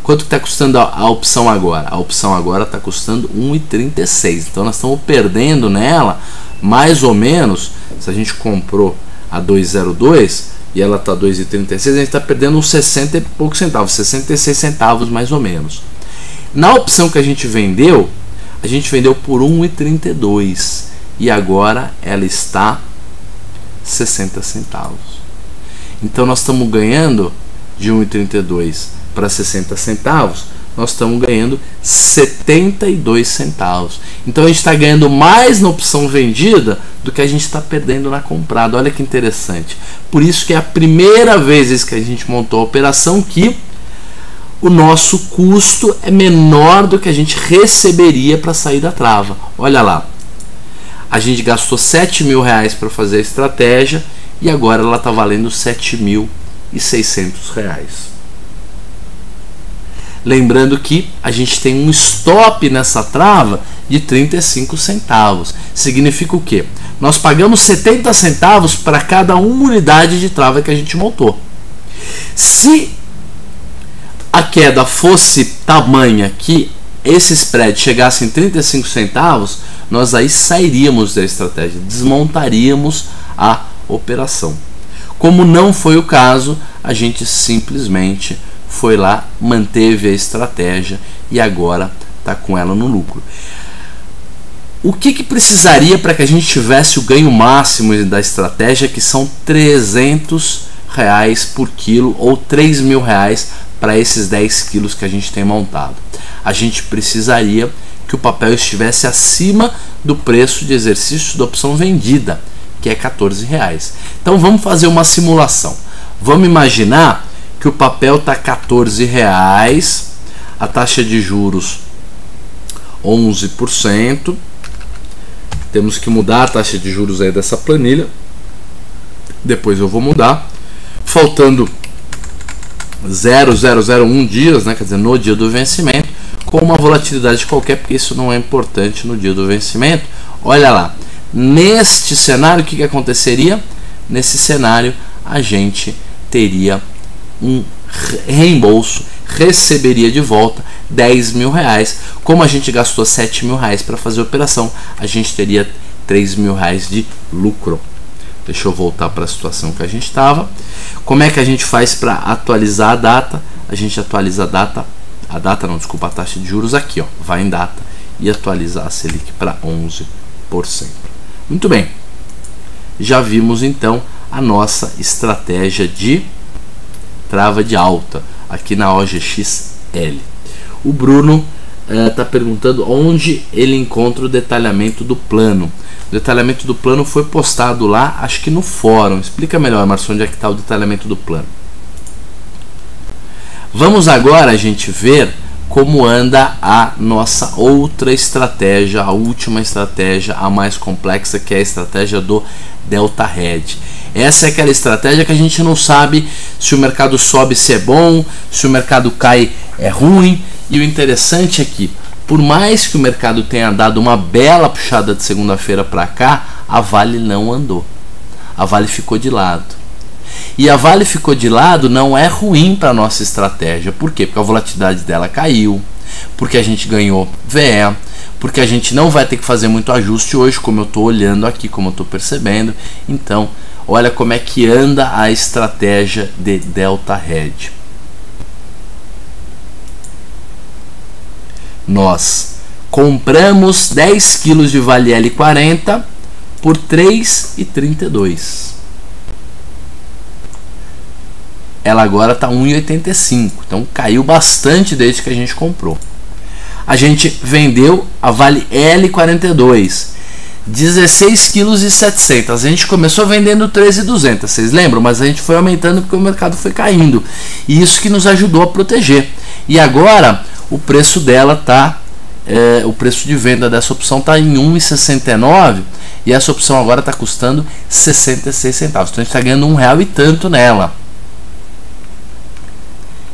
[SPEAKER 1] Quanto está custando a opção agora? A opção agora está custando R$1,36. Então nós estamos perdendo nela mais ou menos, se a gente comprou a 2,02 e ela está 2,36, a gente está perdendo uns 60 e poucos centavos, 66 centavos mais ou menos. Na opção que a gente vendeu por 1,32 e agora ela está 60 centavos. Então nós estamos ganhando de 1,32 para 60 centavos, nós estamos ganhando 72 centavos. Então a gente está ganhando mais na opção vendida do que a gente está perdendo na comprada. Olha que interessante. Por isso que é a primeira vez que a gente montou a operação que o nosso custo é menor do que a gente receberia para sair da trava. Olha lá, a gente gastou R$7.000 para fazer a estratégia e agora ela está valendo R$7.600. Lembrando que a gente tem um stop nessa trava de 35 centavos. Significa o quê? Nós pagamos 70 centavos para cada uma unidade de trava que a gente montou. Se a queda fosse tamanha que esse spread chegasse em 35 centavos, nós aí sairíamos da estratégia, desmontaríamos a operação. Como não foi o caso, a gente simplesmente foi lá, manteve a estratégia e agora está com ela no lucro. O que precisaria para que a gente tivesse o ganho máximo da estratégia, que são R$300 por quilo ou R$3.000 para esses 10 quilos que a gente tem montado? A gente precisaria que o papel estivesse acima do preço de exercício da opção vendida, que é R$14. Então vamos fazer uma simulação. Vamos imaginar que o papel está R$14, a taxa de juros 11%. Temos que mudar a taxa de juros aí dessa planilha. Depois eu vou mudar. Faltando 0,001 dias, né? Quer dizer, no dia do vencimento, com uma volatilidade qualquer, porque isso não é importante no dia do vencimento. Olha lá, neste cenário, o que aconteceria? Nesse cenário, a gente teria um reembolso, receberia de volta 10 mil reais. Como a gente gastou 7 mil reais para fazer a operação, a gente teria 3 mil reais de lucro. Deixa eu voltar para a situação que a gente estava. Como é que a gente faz para atualizar a data? A gente atualiza a taxa de juros aqui, ó, vai em data e atualiza a Selic para 11%. Muito bem, já vimos então a nossa estratégia de trava de alta aqui na OGXL. O Bruno está perguntando onde ele encontra o detalhamento do plano. O detalhamento do plano foi postado lá, acho que no fórum. Explica melhor, Marcio, onde é que está o detalhamento do plano. Vamos agora, a gente, ver como anda a nossa outra estratégia, a última estratégia, a mais complexa, que é a estratégia do Delta Hedge. Essa é aquela estratégia que a gente não sabe se o mercado sobe, se é bom, se o mercado cai, é ruim. E o interessante é que, por mais que o mercado tenha dado uma bela puxada de segunda-feira para cá, a Vale não andou. A Vale ficou de lado. E a Vale ficou de lado não é ruim para a nossa estratégia. Por quê? Porque a volatilidade dela caiu, porque a gente ganhou VE, porque a gente não vai ter que fazer muito ajuste hoje, como eu estou olhando aqui, como eu estou percebendo. Então, olha como é que anda a estratégia de Delta Hedge. Nós compramos 10 kg de Vale L40 por R$ 3,32. Ela agora está 1,85, então caiu bastante desde que a gente comprou. A gente vendeu a Vale L42, 16,7 kg. A gente começou vendendo 13,200, vocês lembram? Mas a gente foi aumentando porque o mercado foi caindo. E isso que nos ajudou a proteger. E agora o preço dela tá, o preço de venda dessa opção está em 1,69 e essa opção agora está custando 66 centavos. Então a gente está ganhando R$1 e tanto nela.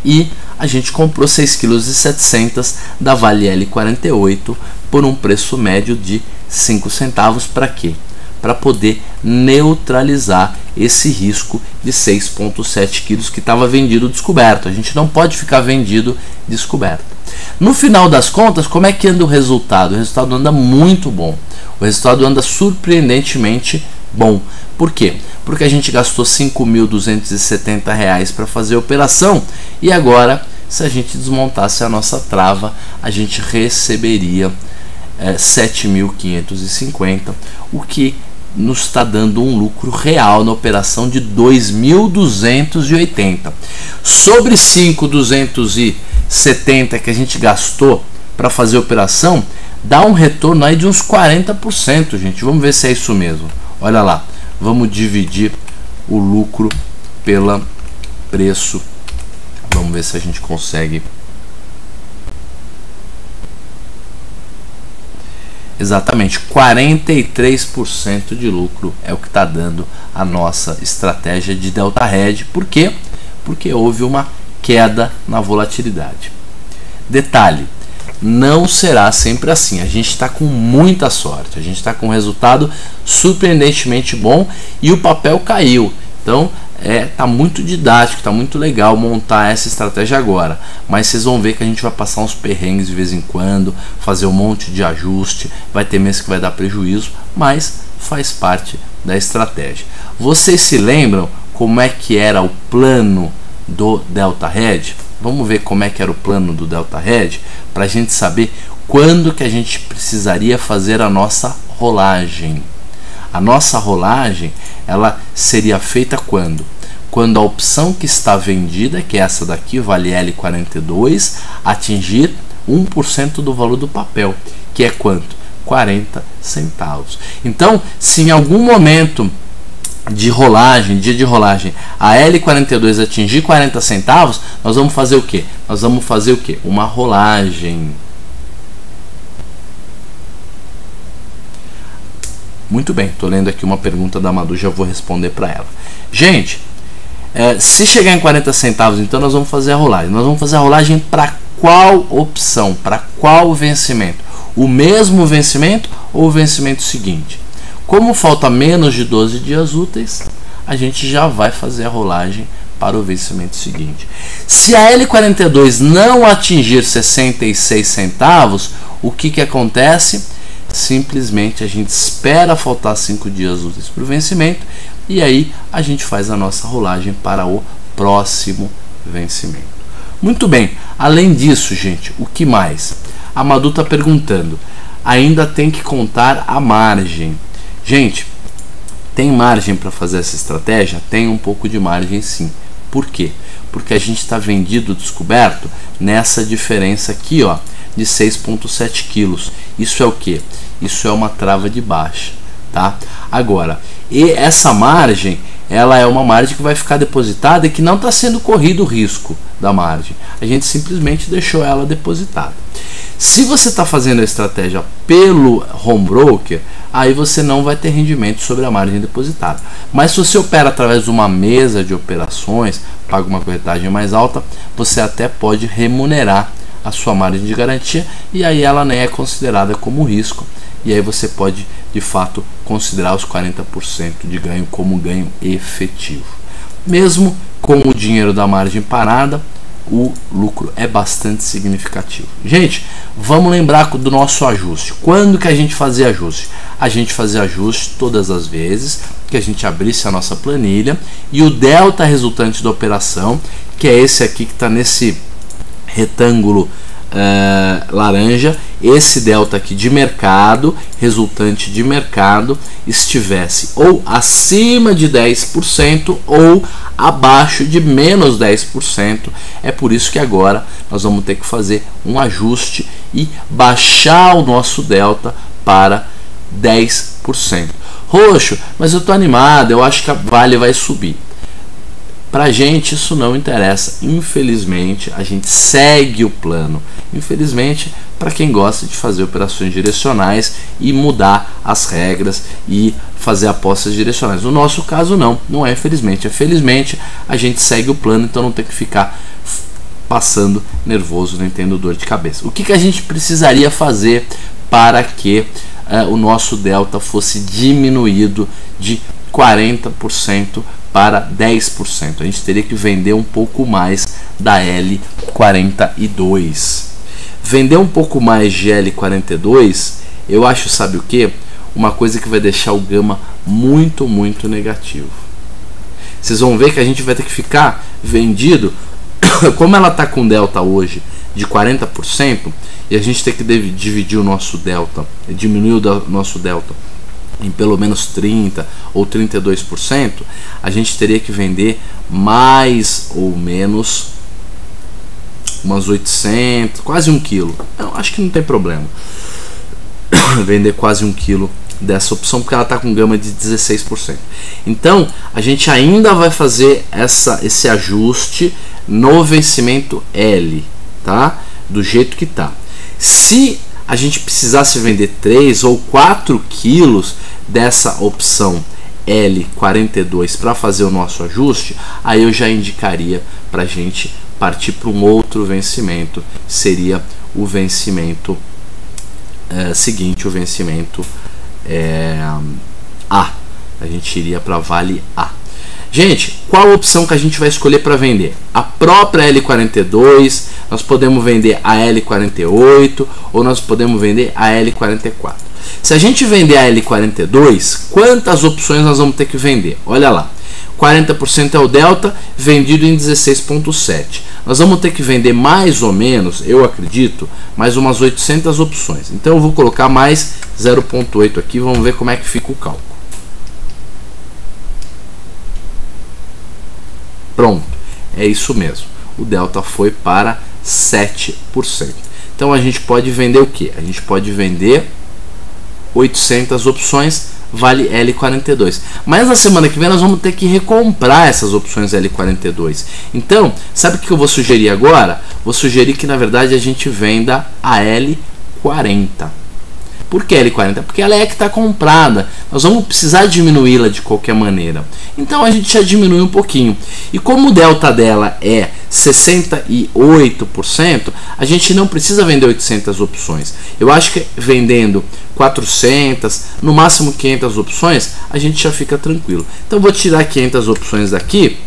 [SPEAKER 1] E a gente comprou 6,7 kg da Vale L48 por um preço médio de 5 centavos. Para quê? Para poder neutralizar esse risco de 6,7 kg que estava vendido descoberto. A gente não pode ficar vendido descoberto. No final das contas, como é que anda o resultado? O resultado anda muito bom. O resultado anda surpreendentemente bom. Por quê? Porque a gente gastou R$ 5.270 para fazer a operação e agora, se a gente desmontasse a nossa trava, a gente receberia 7.550, o que nos está dando um lucro real na operação de 2.280. Sobre 5.270 que a gente gastou para fazer a operação, dá um retorno aí de uns 40%, gente. Vamos ver se é isso mesmo. Olha lá, vamos dividir o lucro pelo preço. Vamos ver se a gente consegue. Exatamente, 43% de lucro é o que está dando a nossa estratégia de Delta Hedge. Por quê? Porque houve uma queda na volatilidade. Detalhe, não será sempre assim. A gente está com muita sorte, a gente está com um resultado surpreendentemente bom e o papel caiu. Então tá muito didático, tá muito legal montar essa estratégia agora, mas vocês vão ver que a gente vai passar uns perrengues de vez em quando, fazer um monte de ajuste, vai ter mês que vai dar prejuízo, mas faz parte da estratégia. Vocês se lembram como é que era o plano do Delta Hedge? Vamos ver como é que era o plano do Delta Hedge para a gente saber quando que a gente precisaria fazer a nossa rolagem. A nossa rolagem, ela seria feita quando? Quando a opção que está vendida, que é essa daqui, Vale L42, atingir 1% do valor do papel, que é quanto? 40 centavos. Então, se em algum momento de rolagem, dia de rolagem, a L42 atingir 40 centavos, nós vamos fazer o quê? Nós vamos fazer o quê? Uma rolagem. Muito bem, estou lendo aqui uma pergunta da Madu, já vou responder para ela. Gente, se chegar em 40 centavos, então nós vamos fazer a rolagem. Nós vamos fazer a rolagem para qual opção? Para qual vencimento? O mesmo vencimento ou o vencimento seguinte? Como falta menos de 12 dias úteis, a gente já vai fazer a rolagem para o vencimento seguinte. Se a L42 não atingir 66 centavos, o que acontece? Simplesmente a gente espera faltar 5 dias úteis para o vencimento e aí a gente faz a nossa rolagem para o próximo vencimento. Muito bem, além disso, gente, o que mais? A Madu está perguntando, ainda tem que contar a margem. Gente, tem margem para fazer essa estratégia? Tem um pouco de margem sim. Por quê? Porque a gente está vendido descoberto nessa diferença aqui, ó, de 6,7 quilos. Isso é o que? Isso é uma trava de baixa, tá? Agora, e essa margem, ela é uma margem que vai ficar depositada e que não está sendo corrido o risco da margem. A gente simplesmente deixou ela depositada. Se você está fazendo a estratégia pelo home broker, aí você não vai ter rendimento sobre a margem depositada. Mas se você opera através de uma mesa de operações, paga uma corretagem mais alta, você até pode remunerar a sua margem de garantia e aí ela nem é considerada como risco. E aí você pode, de fato, considerar os 40% de ganho como ganho efetivo. Mesmo com o dinheiro da margem parada, o lucro é bastante significativo. Gente, vamos lembrar do nosso ajuste. Quando que a gente fazia ajuste? A gente fazia ajuste todas as vezes que a gente abrisse a nossa planilha e o delta resultante da operação, que é esse aqui que está nesse retângulo laranja, esse delta aqui de mercado, resultante de mercado, estivesse ou acima de 10% ou abaixo de menos 10%. É por isso que agora nós vamos ter que fazer um ajuste e baixar o nosso delta para 10%. Roxo, mas eu tô animado, eu acho que a Vale vai subir. Pra gente isso não interessa, infelizmente a gente segue o plano. Infelizmente, para quem gosta de fazer operações direcionais e mudar as regras e fazer apostas direcionais. No nosso caso não é infelizmente, é felizmente a gente segue o plano, então não tem que ficar passando nervoso nem tendo dor de cabeça. O que a gente precisaria fazer para que o nosso delta fosse diminuído de 40% para 10%. A gente teria que vender um pouco mais da L42. Vender um pouco mais de L42, eu acho, sabe o que? Uma coisa que vai deixar o gama muito negativo. Vocês vão ver que a gente vai ter que ficar vendido, como ela está com delta hoje de 40%, e a gente tem que dividir o nosso delta, diminuir o nosso delta em pelo menos 30% ou 32%, a gente teria que vender mais ou menos umas 800, quase 1 quilo. Eu acho que não tem problema vender quase 1 quilo dessa opção, porque ela está com gama de 16%. Então a gente ainda vai fazer esse ajuste no vencimento L, tá? Do jeito que tá. Se a gente precisasse vender 3 ou 4 quilos dessa opção L42 para fazer o nosso ajuste, aí eu já indicaria para a gente partir para um outro vencimento, seria o vencimento seguinte, o vencimento A. A gente iria para Vale A. Gente, qual a opção que a gente vai escolher para vender? A própria L42, nós podemos vender a L48 ou nós podemos vender a L44. Se a gente vender a L42, quantas opções nós vamos ter que vender? Olha lá, 40% é o delta, vendido em 16,7. Nós vamos ter que vender mais ou menos, eu acredito, mais umas 800 opções. Então eu vou colocar mais 0,8 aqui, vamos ver como é que fica o cálculo. Pronto, é isso mesmo. O delta foi para 7%. Então a gente pode vender o que? A gente pode vender 800 opções, vale L42. Mas na semana que vem nós vamos ter que recomprar essas opções L42. Então, sabe o que eu vou sugerir agora? Vou sugerir que na verdade a gente venda a L40. Por que L40? Porque ela é que está comprada. Nós vamos precisar diminuí-la de qualquer maneira. Então a gente já diminui um pouquinho. E como o delta dela é 68%, a gente não precisa vender 800 opções. Eu acho que vendendo 400, no máximo 500 opções, a gente já fica tranquilo. Então vou tirar 500 opções daqui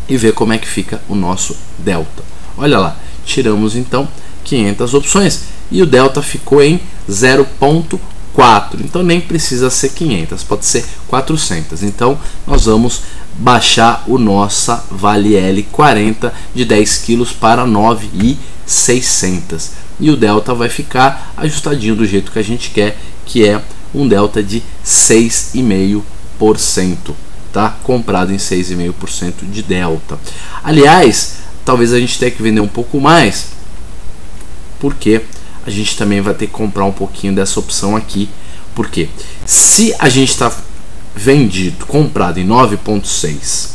[SPEAKER 1] e ver como é que fica o nosso delta. Olha lá, tiramos então 500 opções e o delta ficou em 0,4. Então nem precisa ser 500, pode ser 400. Então nós vamos baixar o nossa Vale L40 de 10 kg para 9.600. E o delta vai ficar ajustadinho do jeito que a gente quer, que é um delta de 6,5%, tá? Comprado em 6,5% de delta. Aliás, talvez a gente tenha que vender um pouco mais, porque a gente também vai ter que comprar um pouquinho dessa opção aqui. Porque se a gente está comprado em 9,6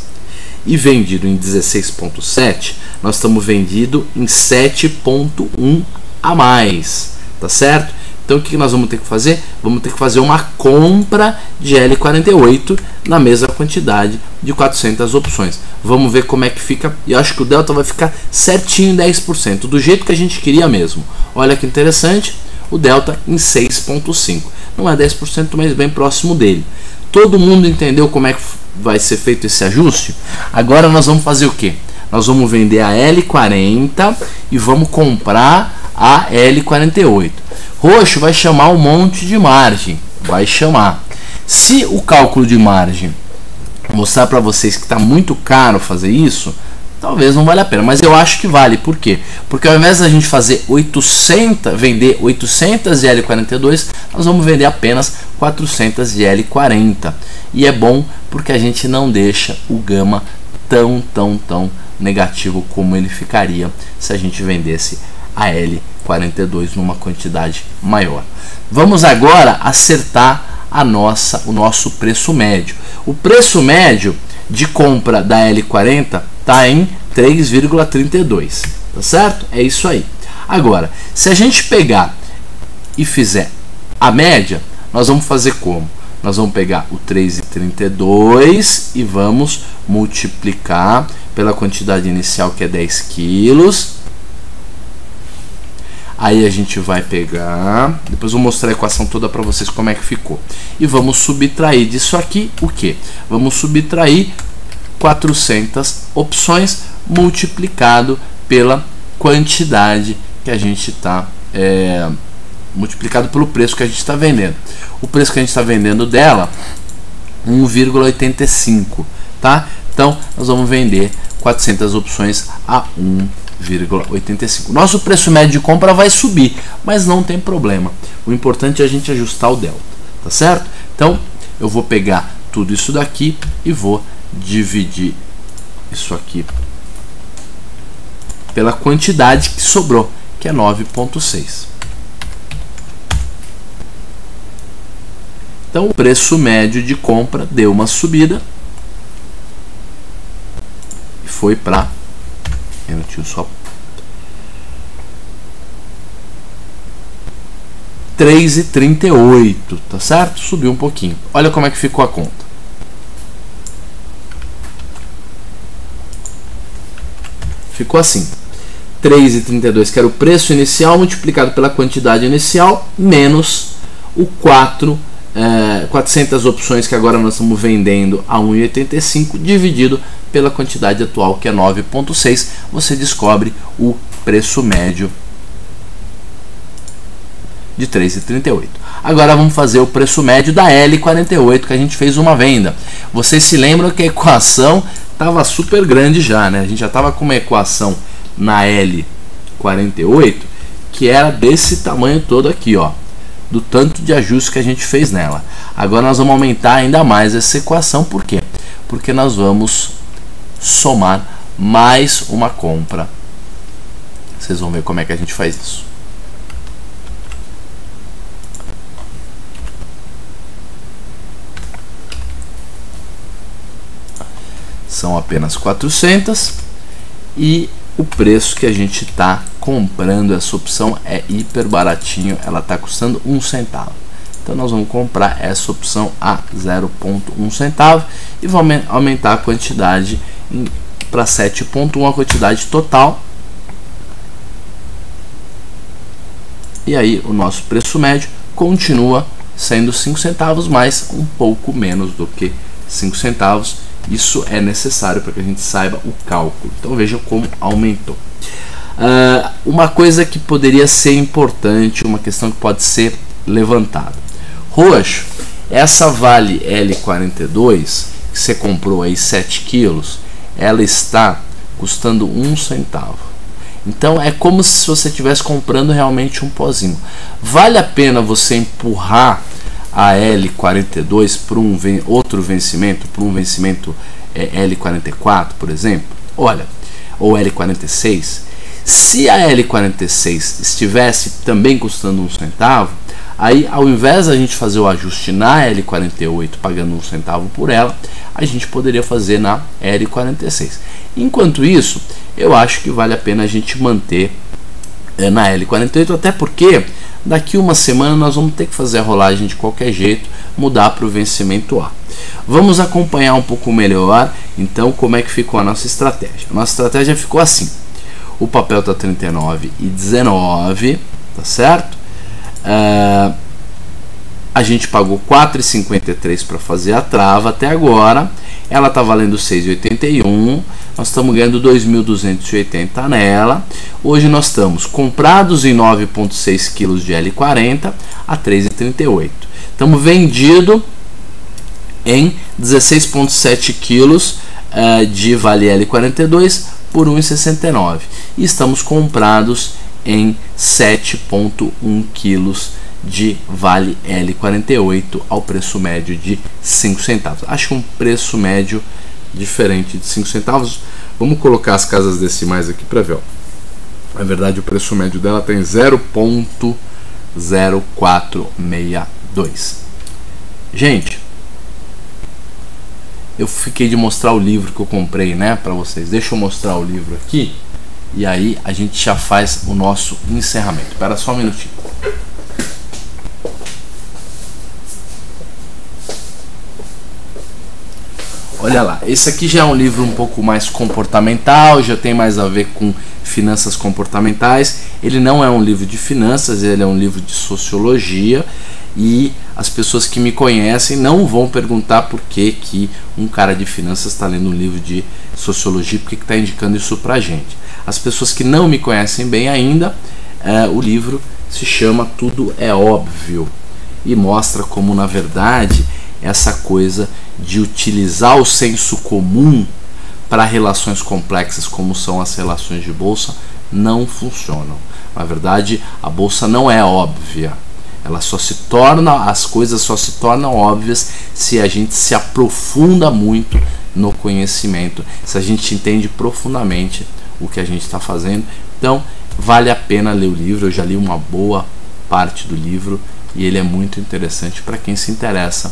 [SPEAKER 1] e vendido em 16,7, nós estamos vendido em 7,1 a mais, tá certo? Então o que nós vamos ter que fazer? Vamos ter que fazer uma compra de L48 na mesma quantidade de 400 opções. Vamos ver como é que fica. E eu acho que o delta vai ficar certinho em 10%, do jeito que a gente queria mesmo. Olha que interessante, o delta em 6,5. Não é 10%, mas bem próximo dele. Todo mundo entendeu como é que vai ser feito esse ajuste? Agora nós vamos fazer o que? Nós vamos vender a L40 e vamos comprar a L48. Roxo vai chamar um monte de margem, vai chamar. Se o cálculo de margem mostrar para vocês que está muito caro fazer isso, talvez não valha a pena, mas eu acho que vale. Por quê? Porque ao invés da gente fazer 800, vender 800 de L42, nós vamos vender apenas 400 de L40. E é bom porque a gente não deixa o gama tão negativo como ele ficaria se a gente vendesse a L42 numa quantidade maior. Vamos agora acertar o nosso preço médio. O preço médio de compra da L40 está em 3,32, tá certo? É isso aí. Agora, se a gente pegar e fizer a média, nós vamos fazer como? Nós vamos pegar o 3,32 e vamos multiplicar pela quantidade inicial, que é 10 quilos. Aí a gente vai pegar, depois eu vou mostrar a equação toda para vocês como é que ficou. E vamos subtrair disso aqui o que? Vamos subtrair 400 opções multiplicado pela quantidade que a gente está, multiplicado pelo preço que a gente está vendendo. O preço que a gente está vendendo dela, 1,85, tá? Então nós vamos vender 400 opções a 1,85. Nosso preço médio de compra vai subir, mas não tem problema. O importante é a gente ajustar o delta, tá certo? Então eu vou pegar tudo isso daqui e vou dividir isso aqui pela quantidade que sobrou, que é 9,6. Então o preço médio de compra deu uma subida e foi para só 3,38, tá certo? Subiu um pouquinho. Olha como é que ficou a conta. Ficou assim: 3,32, que era o preço inicial, multiplicado pela quantidade inicial, menos o 400 opções que agora nós estamos vendendo a 1,85, dividido pela quantidade atual, que é 9,6. Você descobre o preço médio de 3,38. Agora vamos fazer o preço médio da L48, que a gente fez uma venda. Vocês se lembram que a equação estava super grande já, né? A gente já estava com uma equação na L48 que era desse tamanho todo aqui, ó, do tanto de ajuste que a gente fez nela. Agora nós vamos aumentar ainda mais essa equação. Por quê? Porque nós vamos somar mais uma compra. Vocês vão ver como é que a gente faz isso. São apenas 400 e o preço que a gente está comprando essa opção é hiper baratinho, ela está custando 1 centavo. Então nós vamos comprar essa opção a 0,1 centavo e vamos aumentar a quantidade para 7,1, a quantidade total. E aí o nosso preço médio continua sendo 5 centavos, mas um pouco menos do que 5 centavos. Isso é necessário para que a gente saiba o cálculo. Então veja como aumentou. Uma coisa que poderia ser importante, uma questão que pode ser levantada. Roxo, essa Vale L42 que você comprou aí 7 quilos, ela está custando 1 centavo. Então é como se você estivesse comprando realmente um pozinho. Vale a pena você empurrar a L42 para outro vencimento, para um vencimento L44, por exemplo? Olha, ou L46. Se a L46 estivesse também custando 1 centavo, aí ao invés da gente fazer o ajuste na L48 pagando 1 centavo por ela, a gente poderia fazer na L46. Enquanto isso, eu acho que vale a pena a gente manter na L48, até porque daqui uma semana nós vamos ter que fazer a rolagem de qualquer jeito, mudar para o vencimento A. Vamos acompanhar um pouco melhor, então, como é que ficou a nossa estratégia. A nossa estratégia ficou assim: o papel está 39,19, tá certo? A gente pagou 4,53 para fazer a trava até agora. Ela está valendo 6,81. Nós estamos ganhando 2.280 nela. Hoje nós estamos comprados em 9,6 kg de L40 a 3,38. Estamos vendido em 16,7 kg de Vale L42 por 1,69. E estamos comprados em 7,1 kg de Vale L48 ao preço médio de 5 centavos. Acho que um preço médio diferente de 5 centavos. Vamos colocar as casas decimais aqui para ver. Ó. Na verdade, o preço médio dela tem 0,0462. Gente, eu fiquei de mostrar o livro que eu comprei, né, para vocês. Deixa eu mostrar o livro aqui e aí a gente já faz o nosso encerramento. Espera só um minutinho. Olha lá, esse aqui já é um livro um pouco mais comportamental, já tem mais a ver com finanças comportamentais. Ele não é um livro de finanças, ele é um livro de sociologia, e as pessoas que me conhecem não vão perguntar por que um cara de finanças está lendo um livro de sociologia, porque está indicando isso pra gente. As pessoas que não me conhecem bem ainda, o livro se chama Tudo é Óbvio e mostra como, na verdade, essa coisa de utilizar o senso comum para relações complexas como são as relações de bolsa não funcionam. Na verdade, a bolsa não é óbvia. Ela só se torna, as coisas só se tornam óbvias se a gente se aprofunda muito no conhecimento, se a gente entende profundamente o que a gente está fazendo. Então, vale a pena ler o livro. Eu já li uma boa parte do livro e ele é muito interessante para quem se interessa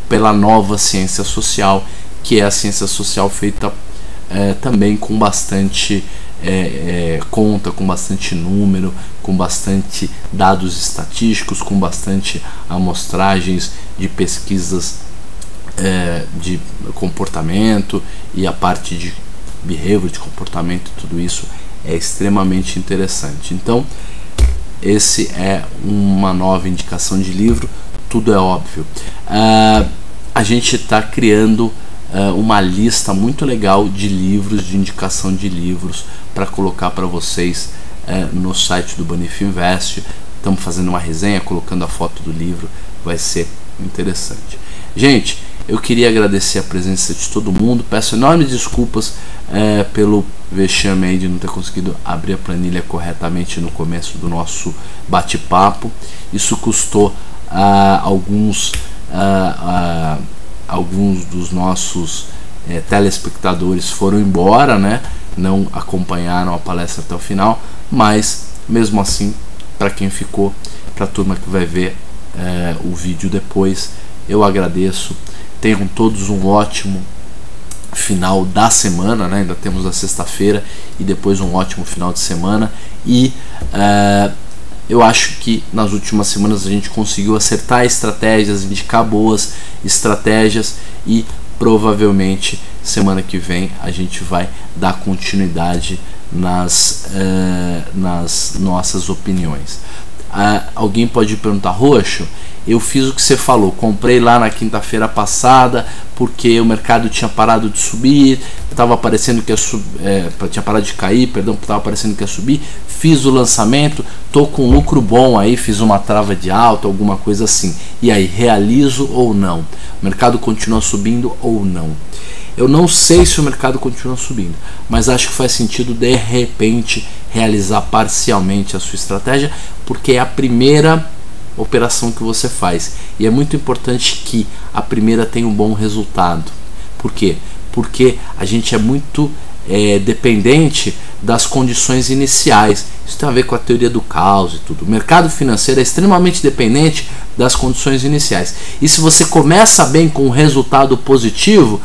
[SPEAKER 1] pela nova ciência social, que é a ciência social feita também com bastante conta, com bastante número, com bastante dados estatísticos, com bastante amostragens de pesquisas de comportamento, e a parte de behavior, de comportamento, tudo isso é extremamente interessante. Então, esse é uma nova indicação de livro. Tudo é óbvio. A gente está criando uma lista muito legal de livros, de indicação de livros para colocar para vocês no site do Banif Invest. Estamos fazendo uma resenha, colocando a foto do livro, vai ser interessante. Gente, eu queria agradecer a presença de todo mundo. Peço enormes desculpas pelo vexame aí de não ter conseguido abrir a planilha corretamente no começo do nosso bate-papo. Isso custou alguns dos nossos telespectadores foram embora, né? Não acompanharam a palestra até o final, mas mesmo assim, para quem ficou, para a turma que vai ver o vídeo depois, eu agradeço. Tenham todos um ótimo final da semana, né? Ainda temos a sexta-feira e depois um ótimo final de semana, e eu acho que nas últimas semanas a gente conseguiu acertar estratégias, indicar boas estratégias, e provavelmente semana que vem a gente vai dar continuidade nas nossas opiniões. Alguém pode perguntar: Roxo, eu fiz o que você falou, comprei lá na quinta-feira passada porque o mercado tinha parado de subir, estava parecendo que tinha parado de cair, perdão, estava parecendo que ia subir, fiz o lançamento, tô com um lucro bom aí, fiz uma trava de alta, alguma coisa assim, e aí, realizo ou não? O mercado continua subindo ou não? Eu não sei se o mercado continua subindo, mas acho que faz sentido de repente realizar parcialmente a sua estratégia, porque é a primeira operação que você faz, e é muito importante que a primeira tenha um bom resultado. Por quê? Porque a gente é muito dependente das condições iniciais. Isso tem a ver com a teoria do caos e tudo. O mercado financeiro é extremamente dependente das condições iniciais, e se você começa bem com um resultado positivo,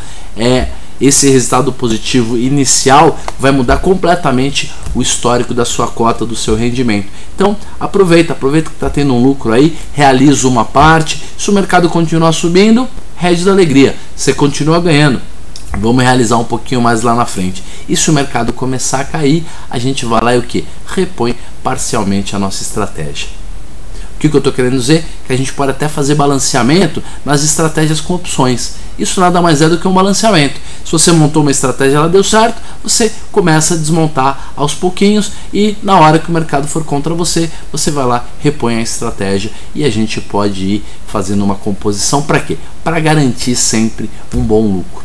[SPEAKER 1] esse resultado positivo inicial vai mudar completamente o histórico da sua cota, do seu rendimento. Então aproveita que está tendo um lucro aí, realiza uma parte. Se o mercado continuar subindo, rede da alegria, você continua ganhando, vamos realizar um pouquinho mais lá na frente. E se o mercado começar a cair, a gente vai lá e o que? Repõe parcialmente a nossa estratégia. O que eu estou querendo dizer? Que a gente pode até fazer balanceamento nas estratégias com opções. Isso nada mais é do que um balanceamento. Se você montou uma estratégia e ela deu certo, você começa a desmontar aos pouquinhos, e na hora que o mercado for contra você, você vai lá, repõe a estratégia, e a gente pode ir fazendo uma composição para quê? Para garantir sempre um bom lucro.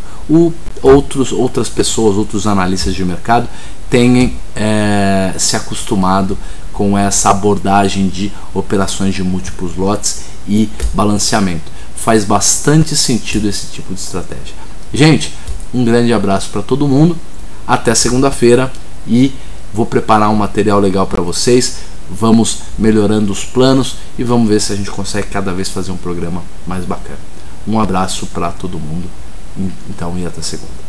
[SPEAKER 1] Outras pessoas, outros analistas de mercado têm se acostumado com essa abordagem de operações de múltiplos lotes e balanceamento. Faz bastante sentido esse tipo de estratégia. Gente, um grande abraço para todo mundo, até segunda-feira, e vou preparar um material legal para vocês. Vamos melhorando os planos e vamos ver se a gente consegue cada vez fazer um programa mais bacana. Um abraço para todo mundo, então, e até segunda.